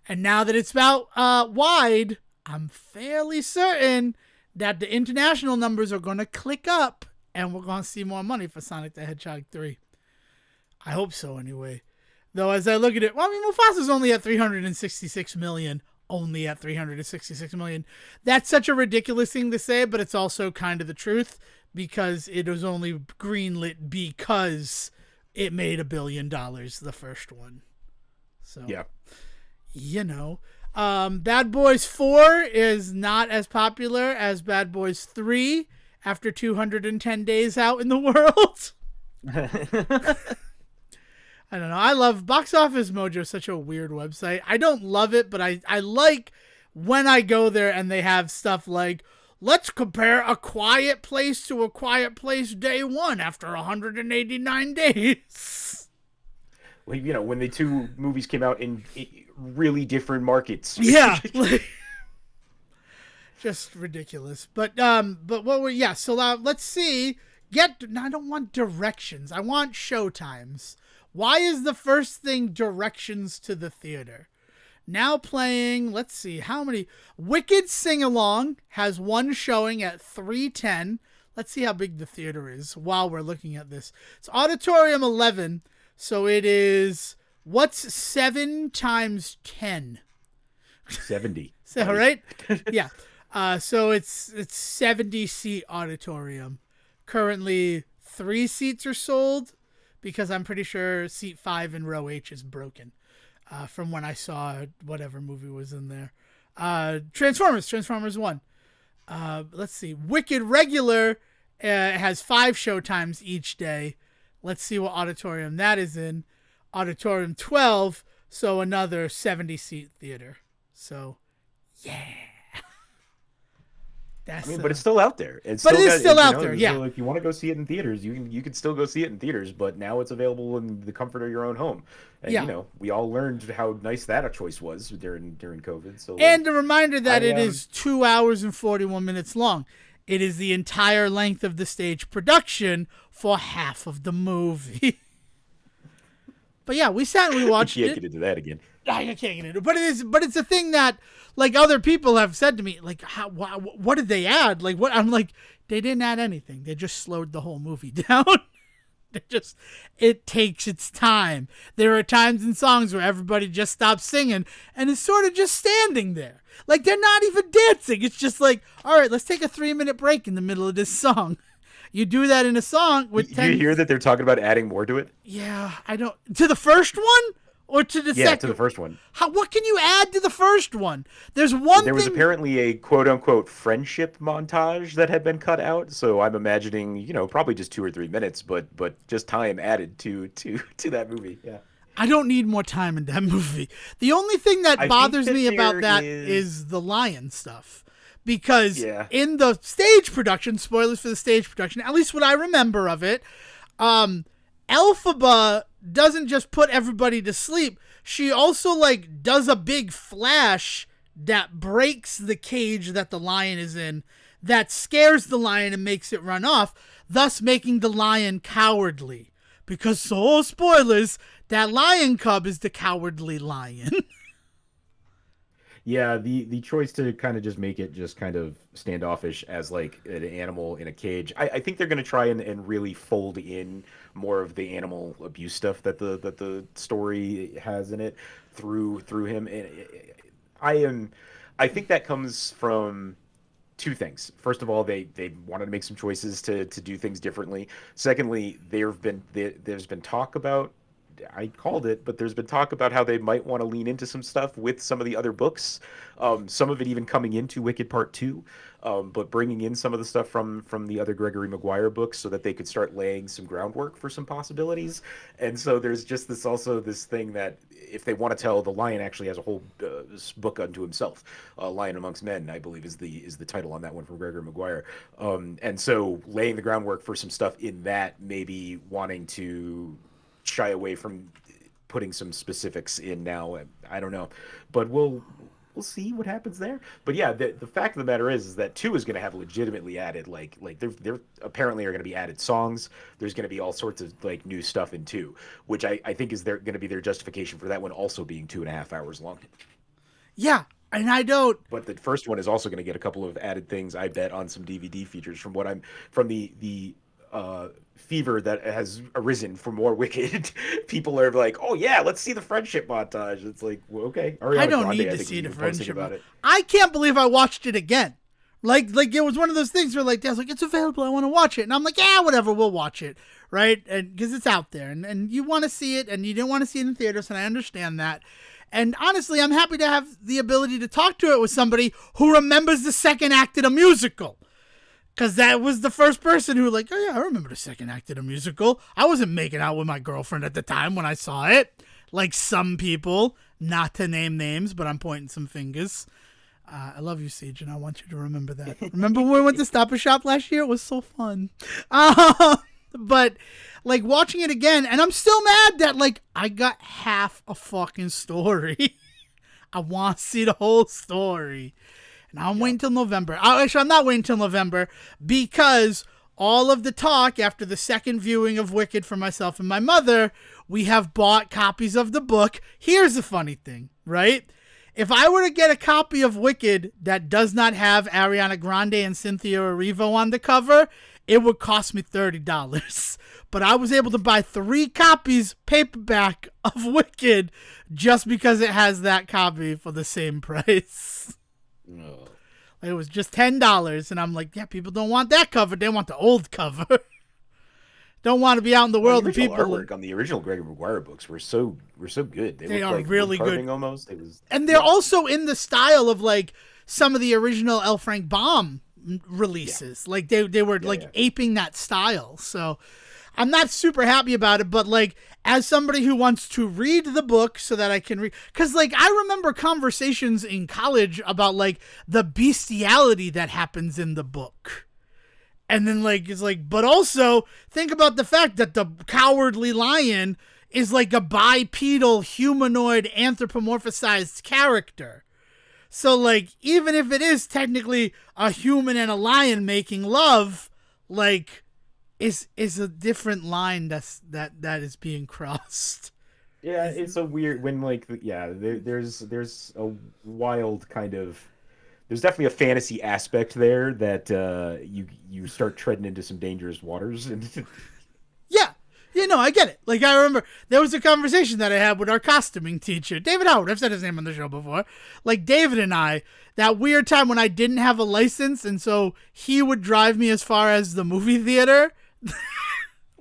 And now that it's out wide, I'm fairly certain that the international numbers are going to click up and we're going to see more money for Sonic the Hedgehog 3. I hope so anyway. Though as I look at it, well, I mean, Mufasa's only at 366 million. Only at 366 million. That's such a ridiculous thing to say, but it's also kind of the truth because it was only greenlit because it made $1 billion, the first one. So, yeah. You know, Bad Boys 4 is not as popular as Bad Boys 3 after 210 days out in the world. I don't know. I love Box Office Mojo, such a weird website. I don't love it, but I like when I go there and they have stuff like, let's compare A Quiet Place to A Quiet Place Day 1 after 189 days. Well, you know, when the two movies came out in really different markets. Yeah. Just ridiculous. But what were, yeah, so let's see. I don't want directions. I want showtimes. Why is the first thing directions to the theater? Now playing, let's see, how many? Wicked Sing-Along has one showing at 3:10. Let's see how big the theater is while we're looking at this. It's Auditorium 11, so it is, what's 7 times 10? 70. So, right? Yeah. So it's 70-seat auditorium. Currently, 3 seats are sold, because I'm pretty sure seat 5 in row H is broken from when I saw whatever movie was in there. Transformers 1. Let's see. Wicked regular has 5 showtimes each day. Let's see what auditorium that is in. Auditorium 12, so another 70-seat theater. So, yeah. I mean, but it's still out there. It is still out there, yeah. So if you want to go see it in theaters, you can still go see it in theaters, but now it's available in the comfort of your own home. And, we all learned how nice that a choice was during COVID. So, and a reminder that it is 2 hours and 41 minutes long. It is the entire length of the stage production for half of the movie. But yeah, we sat and we watched it. You can't get into that again. I can't get into it. But it's a thing that, like, other people have said to me, like, what did they add? Like, what? I'm like, they didn't add anything. They just slowed the whole movie down. It takes its time. There are times in songs where everybody just stops singing and is sort of just standing there. Like, they're not even dancing. It's just like, all right, let's take a 3-minute break in the middle of this song. You do that in a song with 10... You hear that they're talking about adding more to it? Yeah, I don't... To the first one? Or to the second? Yeah, to the first one. What can you add to the first one? There was apparently a quote-unquote friendship montage that had been cut out, so I'm imagining, probably just 2 or 3 minutes, but just time added to that movie, yeah. I don't need more time in that movie. The only thing that bothers me about that is the lion stuff. Because in the stage production, spoilers for the stage production, at least what I remember of it, Elphaba doesn't just put everybody to sleep. She also, like, does a big flash that breaks the cage that the lion is in, that scares the lion and makes it run off, thus making the lion cowardly. Because, so spoilers, that lion cub is the cowardly lion. Yeah, the choice to kind of just make it just kind of standoffish as like an animal in a cage. I think they're going to try and really fold in more of the animal abuse stuff that the story has in it through him. And I think that comes from 2 things. First of all, they wanted to make some choices to do things differently. Secondly, there's been talk about, I called it, but there's been talk about how they might want to lean into some stuff with some of the other books. Some of it even coming into Wicked Part 2, but bringing in some of the stuff from the other Gregory Maguire books so that they could start laying some groundwork for some possibilities. And so there's just this thing that if they want to tell, the lion actually has a whole book unto himself. Lion Amongst Men, I believe, is the title on that one from Gregory Maguire. And so laying the groundwork for some stuff in that, maybe wanting to shy away from putting some specifics in now. I don't know, but we'll see what happens there. But yeah, the fact of the matter is that 2 is going to have legitimately added like there apparently are going to be added songs. There's going to be all sorts of like new stuff in 2, which I think is going to be their justification for that one also being 2.5 hours long. Yeah. And I don't. But the first one is also going to get a couple of added things, I bet, on some DVD features from the fever that has arisen for more Wicked. People are like, oh yeah, let's see the friendship montage. It's like, well, okay. I don't need to see the friendship montage. I can't believe I watched it again. Like it was one of those things where like Dad's like, it's available, I want to watch it. And I'm like, yeah, whatever, we'll watch it. Right? And because it's out there and you want to see it and you didn't want to see it in theaters, and I understand that. And honestly, I'm happy to have the ability to talk to it with somebody who remembers the second act of a musical. Because that was the first person who like, oh yeah, I remember the second act of a musical. I wasn't making out with my girlfriend at the time when I saw it. Like some people, not to name names, but I'm pointing some fingers. I love you, Sejohn, and I want you to remember that. Remember when we went to Stop and Shop last year? It was so fun. But like watching it again, and I'm still mad that like I got half a fucking story. I want to see the whole story. And I'm waiting till November. Actually, I'm not waiting till November because all of the talk after the second viewing of Wicked for myself and my mother, we have bought copies of the book. Here's the funny thing, right? If I were to get a copy of Wicked that does not have Ariana Grande and Cynthia Erivo on the cover, it would cost me $30. But I was able to buy 3 copies paperback of Wicked just because it has that copy for the same price. No. It was just $10, and I'm like, yeah, people don't want that cover. They want the old cover. Don't want to be out in the Well, world the and original people. artwork on the original Gregory Maguire books were so good. They They looked are like really wood carving good. almost. It was, And they're also in the style of like some of the original L. Frank Baum releases. Like they were aping that style. So I'm not super happy about it, but like as somebody who wants to read the book so that I can read, because like I remember conversations in college about like the bestiality that happens in the book. And then like it's like, but also think about the fact that the Cowardly Lion is like a bipedal humanoid anthropomorphized character. So like even if it is technically a human and a lion making love, like is a different line that is being crossed. yeah, it's a weird when like there's a wild kind of, there's definitely a fantasy aspect there that you start treading into some dangerous waters. And Yeah. You know, I get it. Like, I remember there was a conversation that I had with our costuming teacher, David Howard. I've said his name on the show before. Like, David and I, that weird time when I didn't have a license, and so he would drive me as far as the movie theater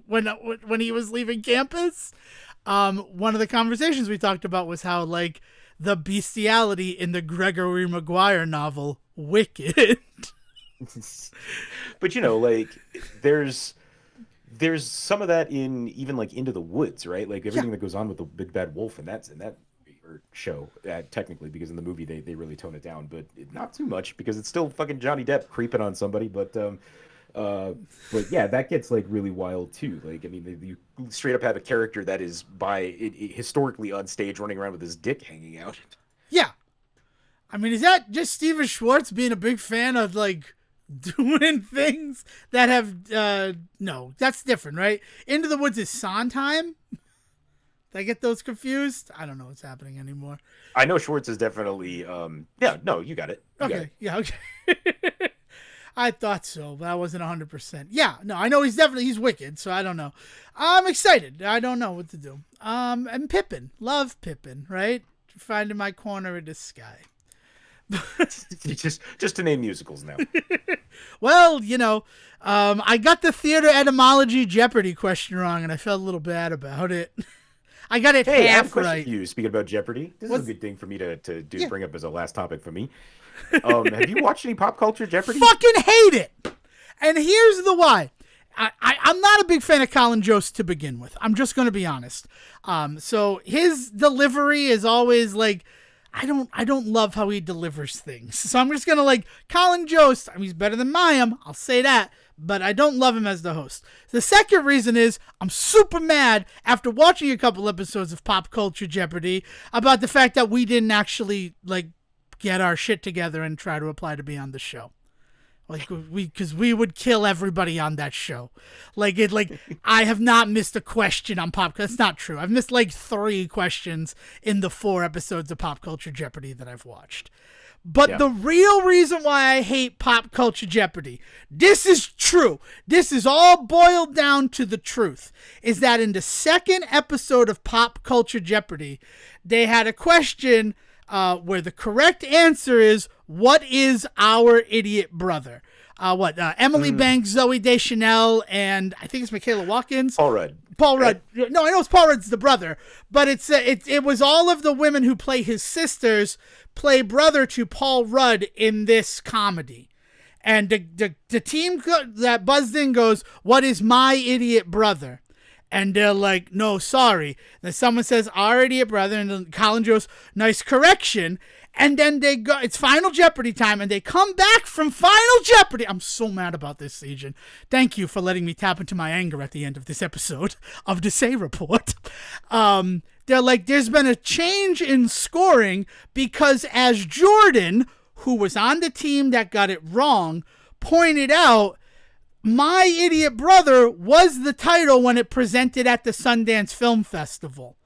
when he was leaving campus. One of the conversations we talked about was how, like, the bestiality in the Gregory Maguire novel, Wicked. but you know, like there's some of that in even like Into the Woods, right? Like everything that goes on with the big bad wolf, and that's in that or show technically, because in the movie they really tone it down, but not too much because it's still fucking Johnny Depp creeping on somebody. But yeah, that gets like really wild too. Like, I mean, you straight up have a character that is historically on stage running around with his dick hanging out. Yeah. I mean, is that just Steven Schwartz being a big fan of like doing things that have no, that's different, right? Into the Woods is Sondheim. Did I get those confused? I don't know what's happening anymore. I know Schwartz is definitely yeah, no, you got it. Yeah, okay. I thought so, but I wasn't 100%. Yeah, no, I know he's Wicked, so I don't know. I'm excited. I don't know what to do. And Pippin. Love Pippin, right? Finding my corner in the sky. just to name musicals now. Well, you know, I got the theater etymology Jeopardy question wrong, and I felt a little bad about it. I got it half I have a question right. for you. Speaking about Jeopardy, this is a good thing for me to bring up as a last topic for me. Have you watched any pop culture Jeopardy? Fucking hate it. And here's the why. I'm not a big fan of Colin Jost to begin with. I'm just going to be honest. So his delivery is always like, I don't love how he delivers things. So I'm just going to like Colin Jost. I mean, he's better than Mayim. I'll say that. But I don't love him as the host. The second reason is I'm super mad after watching a couple episodes of Pop Culture Jeopardy about the fact that we didn't actually like get our shit together and try to apply to be on the show. Like because we would kill everybody on that show. Like I have not missed a question on Pop. That's not true. I've missed like 3 questions in the 4 episodes of Pop Culture Jeopardy that I've watched. But the real reason why I hate Pop Culture Jeopardy, this is true. This is all boiled down to the truth, is that in the second episode of Pop Culture Jeopardy, they had a question where the correct answer is, what is our idiot brother? Emily Banks, Zooey Deschanel, and I think it's Michaela Watkins. Paul Rudd. No, I know it's Paul Rudd's the brother, but it was all of the women who play his sisters play brother to Paul Rudd in this comedy. And the team that buzzed in goes, what is my idiot brother? And they're like, no, sorry. Then someone says, our idiot brother, and then Colin goes, nice correction. And then they go, it's Final Jeopardy time, and they come back from Final Jeopardy. I'm so mad about this, Sejohn. Thank you for letting me tap into my anger at the end of this episode of the Say Report. They're like, there's been a change in scoring because as Jordan, who was on the team that got it wrong, pointed out, my idiot brother was the title when it presented at the Sundance Film Festival.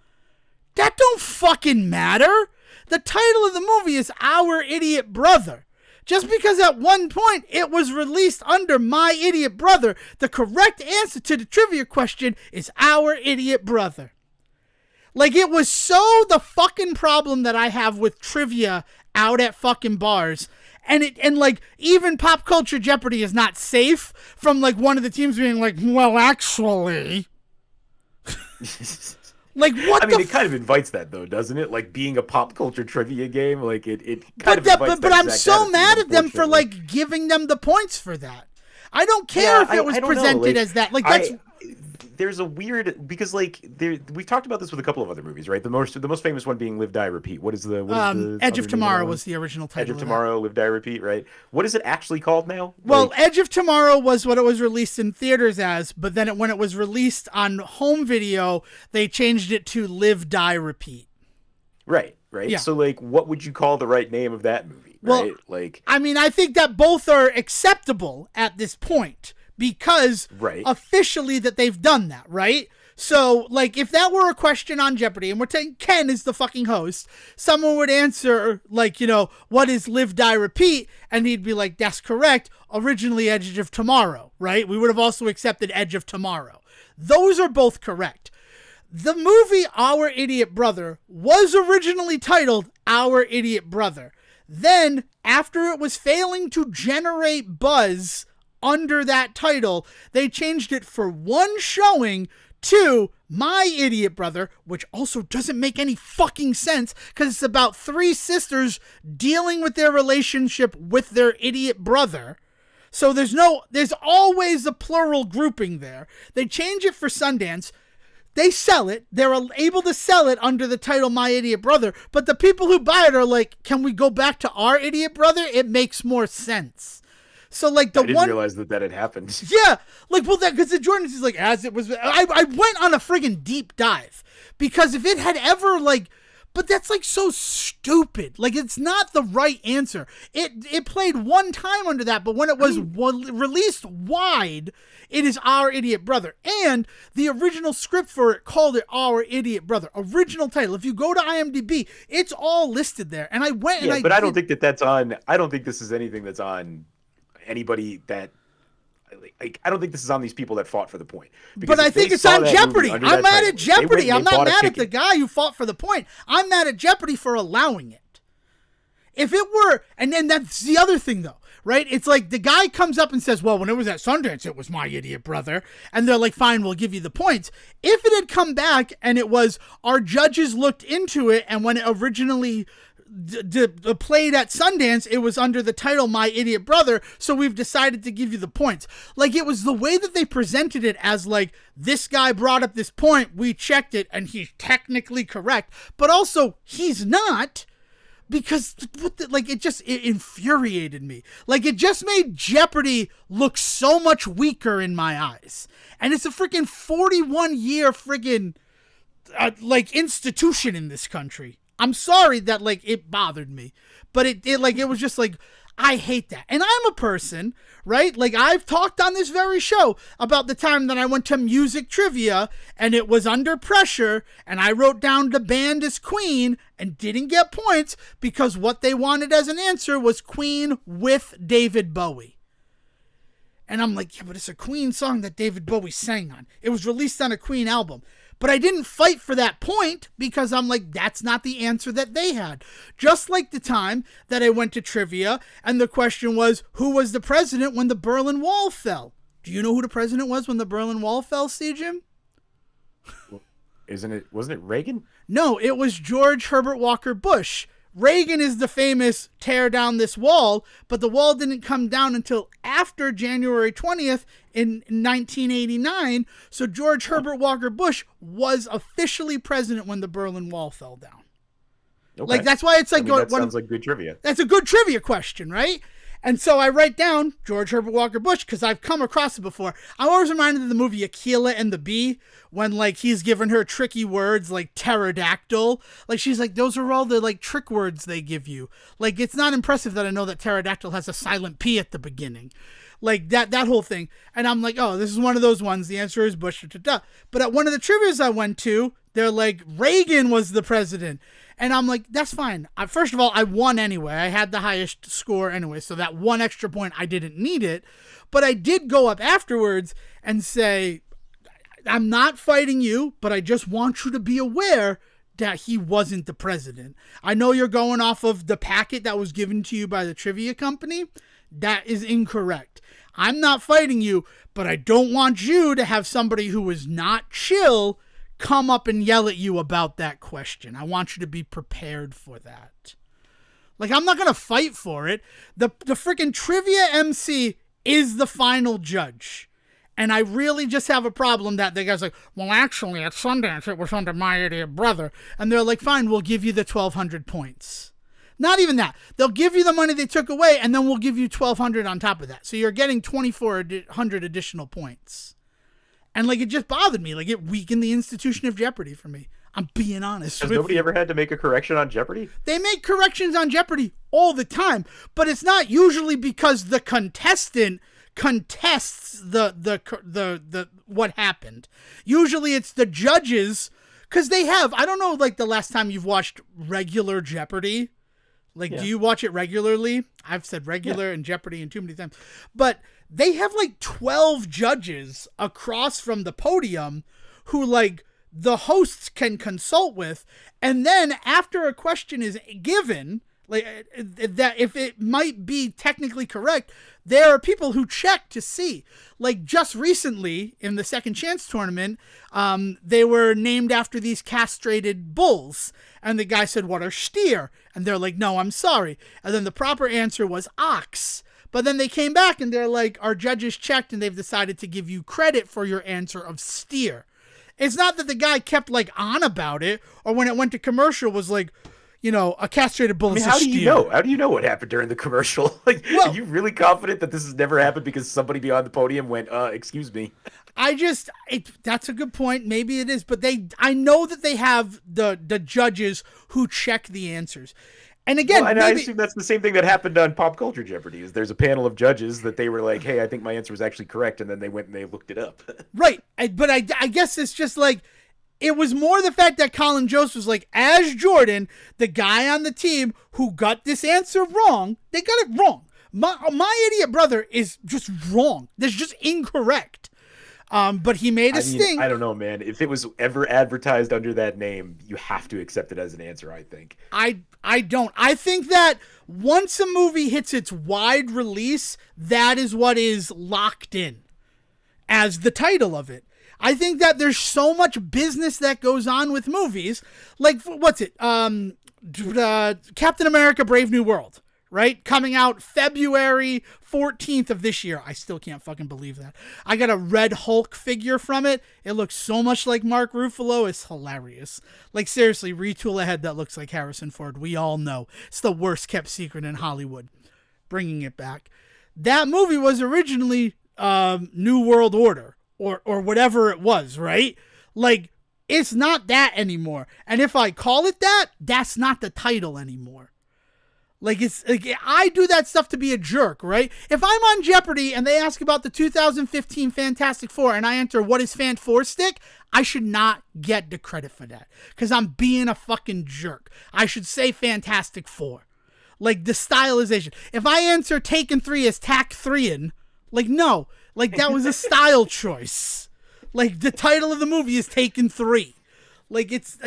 That don't fucking matter. The title of the movie is Our Idiot Brother. Just because at one point it was released under My Idiot Brother, the correct answer to the trivia question is Our Idiot Brother. Like, it was so the fucking problem that I have with trivia out at fucking bars. And like even Pop Culture Jeopardy is not safe from like one of the teams being like, well, actually. Like what? I mean, it kind of invites that though, doesn't it? Like being a pop culture trivia game, like it kind of invites that. But I'm exact so attitude, mad at them for like giving them the points for that. I don't care if it was presented as that. Like that's. There's a weird because like we've talked about this with a couple of other movies, right? The most famous one being Live Die Repeat. What is the Edge of Tomorrow was the original title. Edge of Tomorrow, Live Die Repeat, right? What is it actually called now? Well, Edge of Tomorrow was what it was released in theaters as, but then when it was released on home video, they changed it to Live Die Repeat. Right. Yeah. So like, what would you call the right name of that movie? Right? Well, like, I mean, I think that both are acceptable at this point. Because officially that they've done that, right? So, like, if that were a question on Jeopardy, and we're saying Ken is the fucking host, someone would answer, like, you know, what is Live, Die, Repeat? And he'd be like, that's correct. Originally Edge of Tomorrow, right? We would have also accepted Edge of Tomorrow. Those are both correct. The movie Our Idiot Brother was originally titled Our Idiot Brother. Then, after it was failing to generate buzz under that title, they changed it for one showing to My Idiot Brother, which also doesn't make any fucking sense because it's about three sisters dealing with their relationship with their idiot brother. So there's always a plural grouping there. They change it for Sundance. They sell it. They're able to sell it under the title My Idiot Brother, but the people who buy it are like, can we go back to Our Idiot Brother? It makes more sense. So like I didn't realize that had happened. Yeah, like well that because the Jordan's is like as it was. I went on a friggin' deep dive because if it had ever like, but that's like so stupid. Like it's not the right answer. It played one time under that, but when it was released wide, it is Our Idiot Brother, and the original script for it called it Our Idiot Brother. Original title. If you go to IMDb, it's all listed there. And I went and but I don't think that's on. I don't think this is anything that's on anybody that like I don't think this is on these people that fought for the point. But I think it's on Jeopardy. I'm mad at Jeopardy. I'm not mad at the guy who fought for the point. I'm mad at Jeopardy for allowing it. If it were, and then that's the other thing though, right? It's like the guy comes up and says, well, when it was at Sundance, it was My Idiot Brother. And they're like, fine, we'll give you the points. If it had come back and it was our judges looked into it and when it originally played at Sundance, it was under the title My Idiot Brother, so we've decided to give you the points. Like it was the way that they presented it as like this guy brought up this point, we checked it and he's technically correct, but also he's not, because it infuriated me. Like it just made Jeopardy look so much weaker in my eyes, and it's a freaking 41-year friggin' institution in this country. I'm sorry that like it bothered me, but it was just like, I hate that. And I'm a person, right? Like I've talked on this very show about the time that I went to music trivia and it was under pressure and I wrote down the band as Queen and didn't get points because what they wanted as an answer was Queen with David Bowie. And I'm like, yeah, but it's a Queen song that David Bowie sang on. It was released on a Queen album. But I didn't fight for that point because I'm like, that's not the answer that they had. Just like the time that I went to trivia and the question was, who was the president when the Berlin Wall fell? Do you know who the president was when the Berlin Wall fell, Sejohn? Wasn't it Reagan? No, it was George Herbert Walker Bush. Reagan is the famous tear down this wall, but the wall didn't come down until after January 20th in 1989. So George Herbert Walker Bush was officially president when the Berlin Wall fell down. Okay. Like that's why it's like that sounds like good trivia. That's a good trivia question, right? And so I write down George Herbert Walker Bush because I've come across it before. I'm always reminded of the movie Aquila and the Bee when like he's given her tricky words like pterodactyl. Like she's like, those are all the like trick words they give you. Like it's not impressive that I know that pterodactyl has a silent P at the beginning. Like that whole thing. And I'm like, oh, this is one of those ones. The answer is Bush. But at one of the trivias I went to, they're like, Reagan was the president. And I'm like, that's fine. First of all, I won anyway. I had the highest score anyway. So that one extra point, I didn't need it. But I did go up afterwards and say, I'm not fighting you, but I just want you to be aware that he wasn't the president. I know you're going off of the packet that was given to you by the trivia company. That is incorrect. I'm not fighting you, but I don't want you to have somebody who is not chill come up and yell at you about that question. I want you to be prepared for that. Like, I'm not going to fight for it. The freaking trivia MC is the final judge. And I really just have a problem that the guy's like, well, actually, at Sundance, it was under my idiot brother. And they're like, fine, we'll give you the 1,200 points. Not even that. They'll give you the money they took away, and then we'll give you 1,200 on top of that. So you're getting 2,400 additional points. And, like, it just bothered me. Like, it weakened the institution of Jeopardy for me. I'm being honest. Has nobody ever had to make a correction on Jeopardy? They make corrections on Jeopardy all the time, but it's not usually because the contestant contests the what happened. Usually it's the judges, because they have, I don't know, like, the last time you've watched regular Jeopardy. Like, do you watch it regularly? I've said regular and Jeopardy and too many times. But they have, like, 12 judges across from the podium who, like, the hosts can consult with. And then after a question is given, like, that if it might be technically correct, there are people who check to see. Like, just recently in the Second Chance tournament, they were named after these castrated bulls. And the guy said, what are steer? And they're like, no, I'm sorry. And then the proper answer was ox. But then they came back and they're like, our judges checked and they've decided to give you credit for your answer of steer. It's not that the guy kept, like, on about it, or when it went to commercial was like, you know, a castrated bull is a steer. How do you know? How do you know what happened during the commercial? Like, well, are you really confident that this has never happened because somebody beyond the podium went, excuse me? That's a good point. Maybe it is, but I know that they have the judges who check the answers. And again, I assume that's the same thing that happened on Pop Culture Jeopardy. Is there's a panel of judges that they were like, hey, I think my answer was actually correct, and then they went and they looked it up. Right. But I guess it's just like, it was more the fact that Colin Jost was like, as Jordan, the guy on the team who got this answer wrong, they got it wrong. My idiot brother is just wrong. That's just incorrect. But he made a sting. I don't know, man. If it was ever advertised under that name, you have to accept it as an answer, I think. I don't. I think that once a movie hits its wide release, that is what is locked in as the title of it. I think that there's so much business that goes on with movies. Like, what's it? Captain America Brave New World, right? Coming out February 14th of this year. I still can't fucking believe that. I got a Red Hulk figure from it. It looks so much like Mark Ruffalo. It's hilarious. Like, seriously, retool a head that looks like Harrison Ford. We all know. It's the worst kept secret in Hollywood. Bringing it back. That movie was originally New World Order. Or whatever it was, right? Like, it's not that anymore. And if I call it that, that's not the title anymore. Like, it's like, I do that stuff to be a jerk, right? If I'm on Jeopardy and they ask about the 2015 Fantastic Four and I enter what is Fan Four Stick, I should not get the credit for that because I'm being a fucking jerk. I should say Fantastic Four. Like, the stylization. If I answer Taken 3 as Tack 3in, like, no. Like, that was a style choice. Like, the title of the movie is Taken 3. Like, it's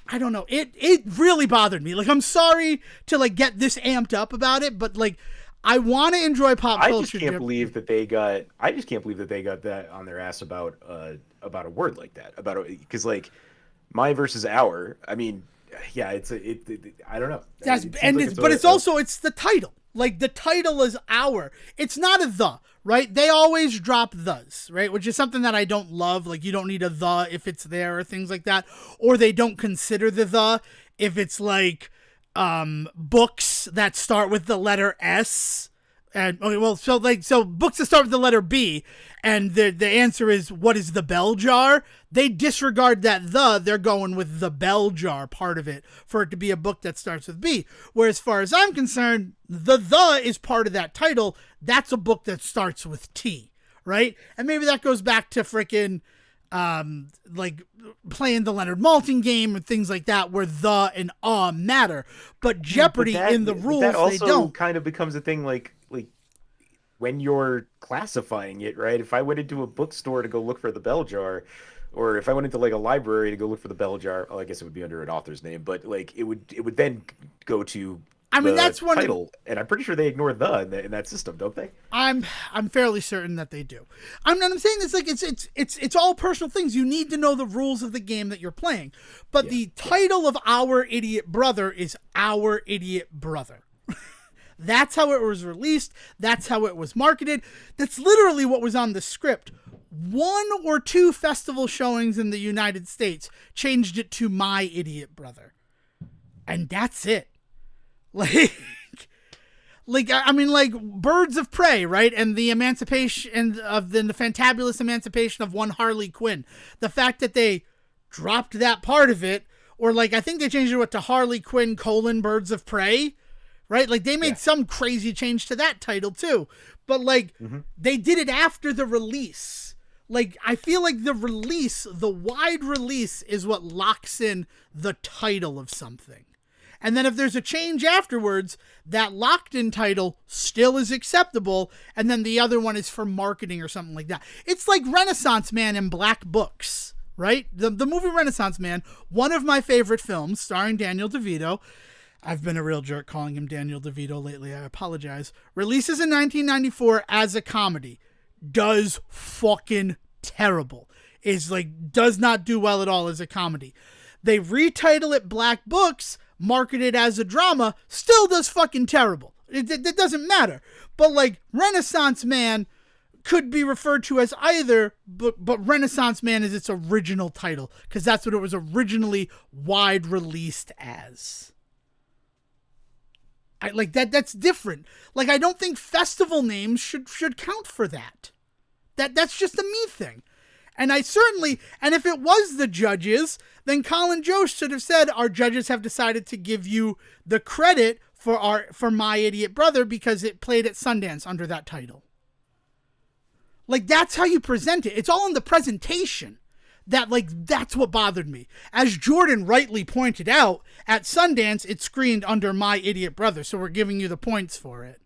I don't know. It really bothered me. Like, I'm sorry to, like, get this amped up about it, but, like, I want to enjoy pop culture. I just can't believe that they got that on their ass about a word like that. Because, like, my versus our, I mean, yeah, I don't know. It's the title. Like, the title is our. It's not a the, right? They always drop thes, right? Which is something that I don't love. Like, you don't need a the if it's there or things like that. Or they don't consider the if it's like books that start with the letter S. And okay, well, so books that start with the letter B, and the answer is what is the bell jar? They disregard that they're going with the bell jar part of it for it to be a book that starts with B. Where as far as I'm concerned, the is part of that title. That's a book that starts with T, right? And maybe that goes back to frickin' like playing the Leonard Maltin game and things like that, where the and matter. But Jeopardy in the rules, that also they don't. Kind of becomes a thing like when you're classifying it, right? If I went into a bookstore to go look for the bell jar, or if I went into like a library to go look for the bell jar, well, I guess it would be under an author's name, but like it would then go to I mean, the that's one of, title, and I'm pretty sure they ignore the in that system, don't they? I'm fairly certain that they do. I'm saying it's like it's all personal things. You need to know the rules of the game that you're playing. But the title of Our Idiot Brother is Our Idiot Brother. That's how it was released. That's how it was marketed. That's literally what was on the script. 1 or 2 festival showings in the United States changed it to My Idiot Brother. And that's it. I mean, like Birds of Prey, right? And the emancipation of the fantabulous emancipation of one Harley Quinn. The fact that they dropped that part of it, or like I think they changed it to Harley Quinn : Birds of Prey, right? Like they made some crazy change to that title too. But like they did it after the release. Like I feel like the release, the wide release, is what locks in the title of something. And then if there's a change afterwards, that locked-in title still is acceptable, and then the other one is for marketing or something like that. It's like Renaissance Man and Black Books, right? The movie Renaissance Man, one of my favorite films, starring Daniel DeVito. I've been a real jerk calling him Daniel DeVito lately. I apologize. Releases in 1994 as a comedy. Does fucking terrible. Is like, does not do well at all as a comedy. They retitle it Black Books, marketed as a drama, still does fucking terrible. It doesn't matter. But like Renaissance Man could be referred to as either, but Renaissance Man is its original title because that's what it was originally wide released as. I like that. That's different. Like I don't think festival names should count for that. That's just a me thing. And if it was the judges, then Colin Jost should have said, our judges have decided to give you the credit for My Idiot Brother because it played at Sundance under that title. Like, that's how you present it. It's all in the presentation. That's what bothered me. As Jordan rightly pointed out, at Sundance, it screened under My Idiot Brother, so we're giving you the points for it.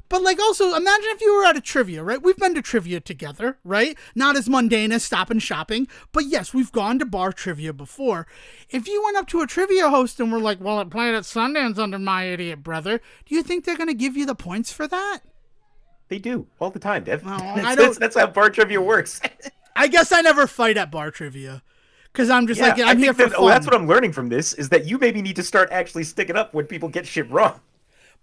But like also, imagine if you were at a trivia, right? We've been to trivia together, right? Not as mundane as Stop and Shopping, but yes, we've gone to bar trivia before. If you went up to a trivia host and were like, well, it played at Sundance under My Idiot Brother, do you think they're going to give you the points for that? They do, all the time, Dev. Well, that's how bar trivia works. I guess I never fight at bar trivia. Because I'm just I'm here for fun. Oh, that's what I'm learning from this, is that you maybe need to start actually sticking up when people get shit wrong.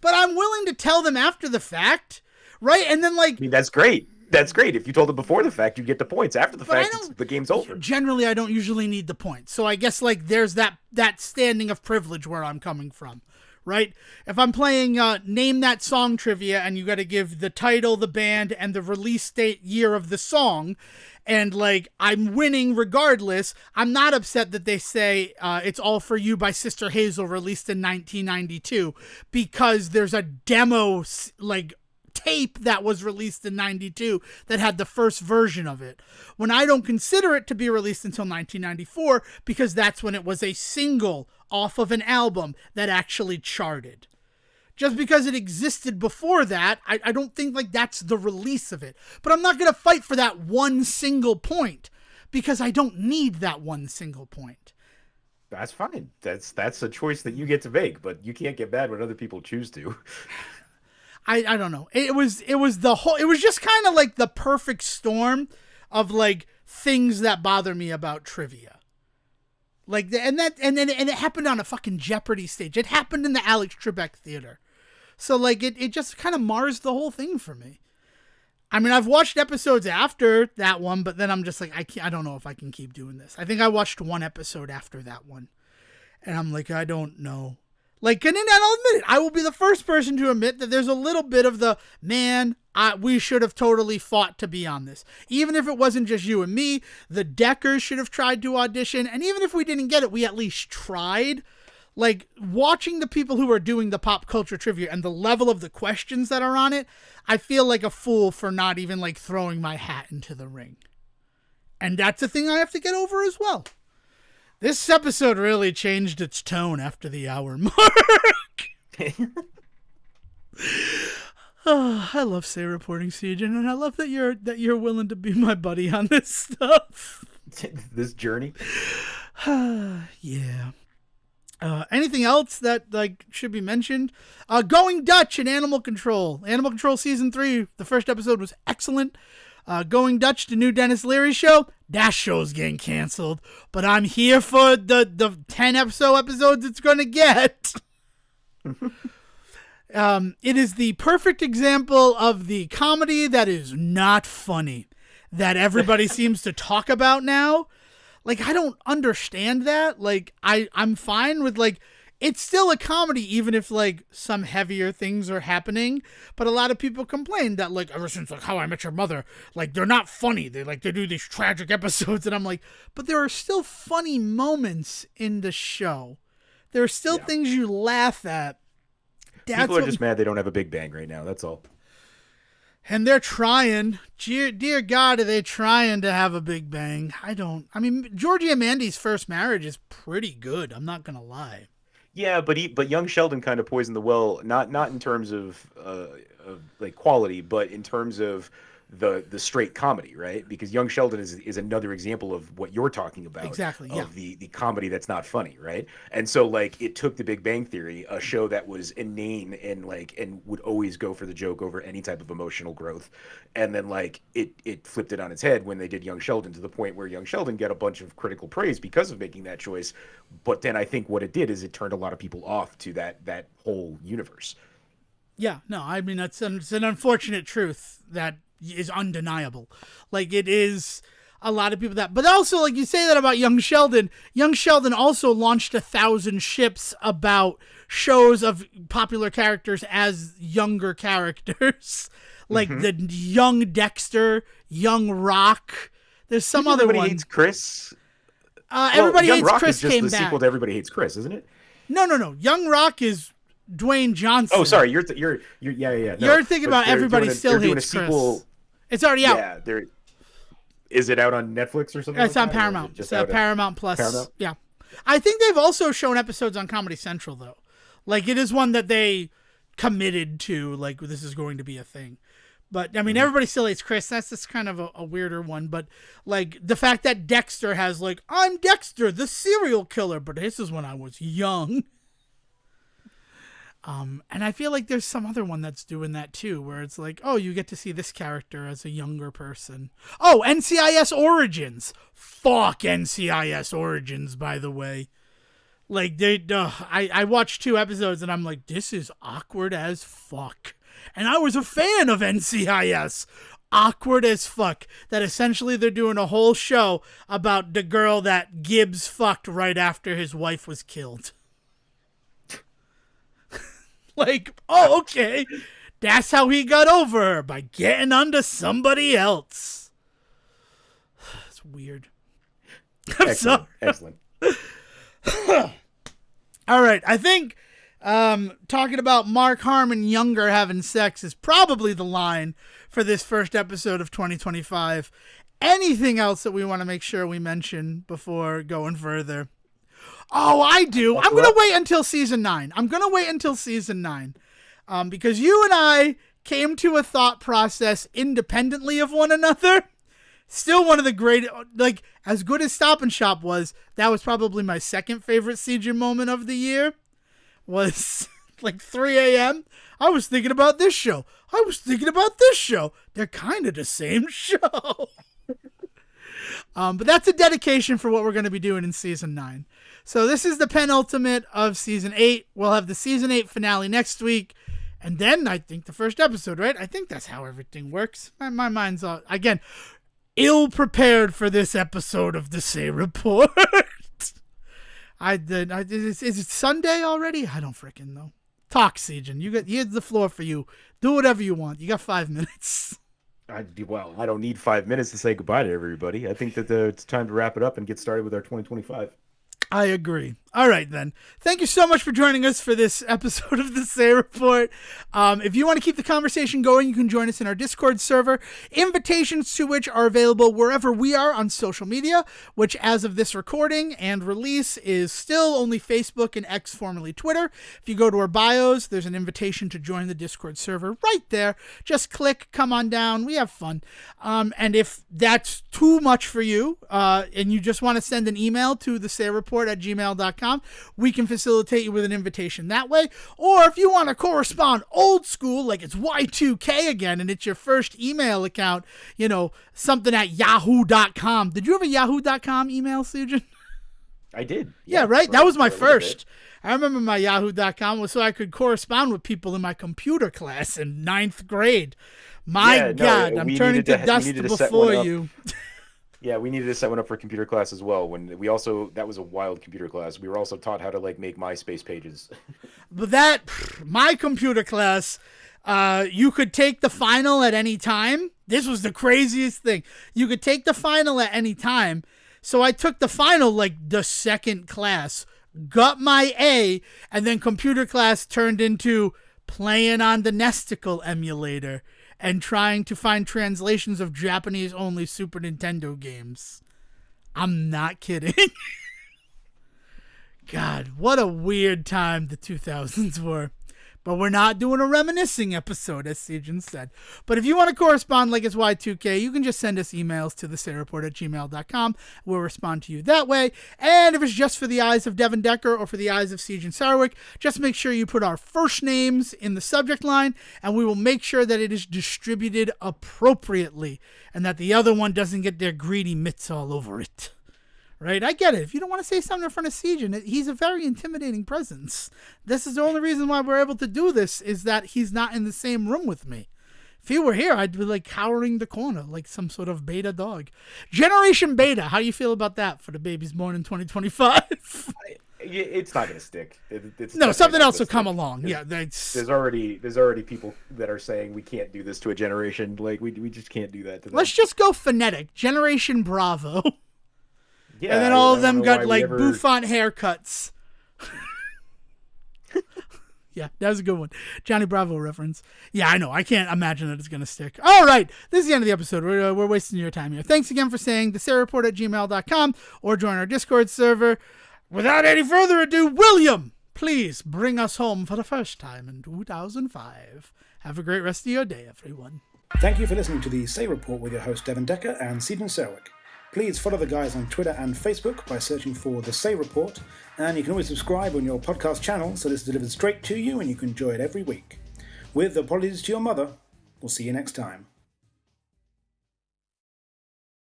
But I'm willing to tell them after the fact, right? And then like... I mean, that's great. That's great. If you told them before the fact, you get the points. After the fact, the game's over. Generally, I don't usually need the points. So I guess like there's that standing of privilege where I'm coming from, right? If I'm playing Name That Song trivia and you got to give the title, the band, and the release date year of the song, and like I'm winning regardless, I'm not upset that they say It's All For You by Sister Hazel released in 1992 because there's a demo like tape that was released in 92 that had the first version of it. When I don't consider it to be released until 1994 because that's when it was a single off of an album that actually charted. Just because it existed before that, I don't think like that's the release of it. But I'm not going to fight for that one single point because I don't need that one single point. That's fine. That's a choice that you get to make, but you can't get mad when other people choose to. I don't know. It was just kind of like the perfect storm of like things that bother me about trivia. Like and it happened on a fucking Jeopardy stage. It happened in the Alex Trebek Theater. So like it just kind of mars the whole thing for me. I mean, I've watched episodes after that one, but then I'm just like I don't know if I can keep doing this. I think I watched one episode after that one. And I'm like, I don't know. Like, and I'll admit it. I will be the first person to admit that there's a little bit of the, man, we should have totally fought to be on this. Even if it wasn't just you and me, the Deckers should have tried to audition. And even if we didn't get it, we at least tried. Like, watching the people who are doing the pop culture trivia and the level of the questions that are on it, I feel like a fool for not even, like, throwing my hat into the ring. And that's a thing I have to get over as well. This episode really changed its tone after the hour mark. Oh, I love Say Reporting Sejohn, and I love that you're willing to be my buddy on this stuff. This journey. Yeah. Anything else that like should be mentioned? Going Dutch in Animal Control. Animal Control season 3. The first episode was excellent. Going Dutch, the new Dennis Leary show. That show's getting canceled, but I'm here for the 10 episodes it's gonna get. It is the perfect example of the comedy that is not funny that everybody seems to talk about now. Like, I don't understand that. Like, I'm fine with, like, it's still a comedy, even if, like, some heavier things are happening. But a lot of people complain that, like, ever since, like, How I Met Your Mother, like, they're not funny. They do these tragic episodes. And I'm like, but there are still funny moments in the show. There are still things you laugh at. People are just mad they don't have a Big Bang right now. That's all. And they're trying. Dear God, are they trying to have a Big Bang? I mean, Georgie and Mandy's first marriage is pretty good. I'm not going to lie. Yeah, but young Sheldon kind of poisoned the well, not in terms of like quality, but in terms of the straight comedy, right? Because young Sheldon is another example of what you're talking about. Exactly. Yeah. Of the comedy that's not funny, right? And so like it took The Big Bang Theory, a show that was inane and would always go for the joke over any type of emotional growth, and then like it flipped it on its head when they did Young Sheldon, to the point where Young Sheldon got a bunch of critical praise because of making that choice. But then I think what it did is it turned a lot of people off to that whole universe. Yeah, no, I mean, it's an unfortunate truth that is undeniable. Like, it is a lot of people that, but also, like, you say that about Young Sheldon. Young Sheldon also launched 1,000 ships about shows of popular characters as younger characters. Like the young Dexter, young Rock. There's some other one. Everybody Hates Chris. Everybody Young Hates Rock Chris is just came the back. sequel to Everybody Hates Chris, isn't it? No. Young Rock is Dwayne Johnson. Oh, sorry. You're yeah. No, you're thinking about Everybody Still Hates Chris. It's already out. Yeah, is it out on Netflix or something? It's on Paramount. It's Paramount Plus. Paramount? Yeah. I think they've also shown episodes on Comedy Central, though. Like, it is one that they committed to, like, this is going to be a thing. But, I mean, Everybody Still Hates Chris. That's just kind of a weirder one. But, like, the fact that Dexter has, like, I'm Dexter, the serial killer, but this is when I was young. And I feel like there's some other one that's doing that too, where it's like, oh, you get to see this character as a younger person. Oh, NCIS Origins. Fuck NCIS Origins, by the way. Like, I watched 2 episodes and I'm like, this is awkward as fuck. And I was a fan of NCIS. Awkward as fuck. That essentially they're doing a whole show about the girl that Gibbs fucked right after his wife was killed. Like, oh, okay. That's how he got over her, by getting under somebody else. It's weird. I'm sorry. Excellent. All right. I think talking about Mark Harmon younger having sex is probably the line for this first episode of 2025. Anything else that we want to make sure we mention before going further? Oh, I do. I'm going to wait until season 9. Because you and I came to a thought process independently of one another. Still one of the great, like, as good as Stop and Shop was, that was probably my second favorite Sejohn moment of the year. Was like 3 a.m. I was thinking about this show. They're kind of the same show. But that's a dedication for what we're going to be doing in season 9. So this is the penultimate of season 8. We'll have the season 8 finale next week. And then I think the first episode, right? I think that's how everything works. My mind's all, again, ill prepared for this episode of the Say Report. Is it Sunday already? I don't freaking know. Talk, Sejohn. Here's the floor for you. Do whatever you want. You got 5 minutes. I don't need 5 minutes to say goodbye to everybody. I think that it's time to wrap it up and get started with our 2025. I agree. All right, then. Thank you so much for joining us for this episode of the Say Report. If you want to keep the conversation going, you can join us in our Discord server, invitations to which are available wherever we are on social media, which as of this recording and release is still only Facebook and X, formerly Twitter. If you go to our bios, there's an invitation to join the Discord server right there. Just click, come on down. We have fun. And if that's too much for you and you just want to send an email to thesayreport@gmail.com, we can facilitate you with an invitation that way. Or if you want to correspond old school, like it's Y2K again, and it's your first email account, something at yahoo.com. Did you have a yahoo.com email, Sejohn? I did. Yeah, right? That was my first. I remember my yahoo.com was so I could correspond with people in my computer class in 9th grade. God, I'm turning to dust before you. Yeah, we needed to set one up for computer class as well. That was a wild computer class. We were also taught how to make MySpace pages. But my computer class, you could take the final at any time. This was the craziest thing. You could take the final at any time. So I took the final the second class, got my A, and then computer class turned into playing on the Nesticle emulator and trying to find translations of Japanese-only Super Nintendo games. I'm not kidding. God, what a weird time the 2000s were. But we're not doing a reminiscing episode, as Sejohn said. But if you want to correspond like it's Y2K, you can just send us emails to thesayreport@gmail.com. We'll respond to you that way. And if it's just for the eyes of Devon Decker or for the eyes of Sejohn Sarwick, just make sure you put our first names in the subject line, and we will make sure that it is distributed appropriately and that the other one doesn't get their greedy mitts all over it. Right? I get it. If you don't want to say something in front of Sejohn, he's a very intimidating presence. This is the only reason why we're able to do this, is that he's not in the same room with me. If he were here, I'd be cowering the corner like some sort of beta dog. Generation Beta, how do you feel about that for the babies born in 2025? It's not going to stick. No, something else will come along. There's already people that are saying we can't do this to a generation. We just can't do that to them. Let's just go phonetic. Generation Bravo. Yeah, and then all of them got bouffant haircuts. Yeah, that was a good one. Johnny Bravo reference. Yeah, I know. I can't imagine that it's going to stick. All right. This is the end of the episode. We're wasting your time here. Thanks again for saying thesayreport@gmail.com or join our Discord server. Without any further ado, William, please bring us home for the first time in 2005. Have a great rest of your day, everyone. Thank you for listening to the Say Report with your host Devon Decker and Sejohn Sarwick. Please follow the guys on Twitter and Facebook by searching for The Say Report, and you can always subscribe on your podcast channel so this is delivered straight to you and you can enjoy it every week. With apologies to your mother, we'll see you next time.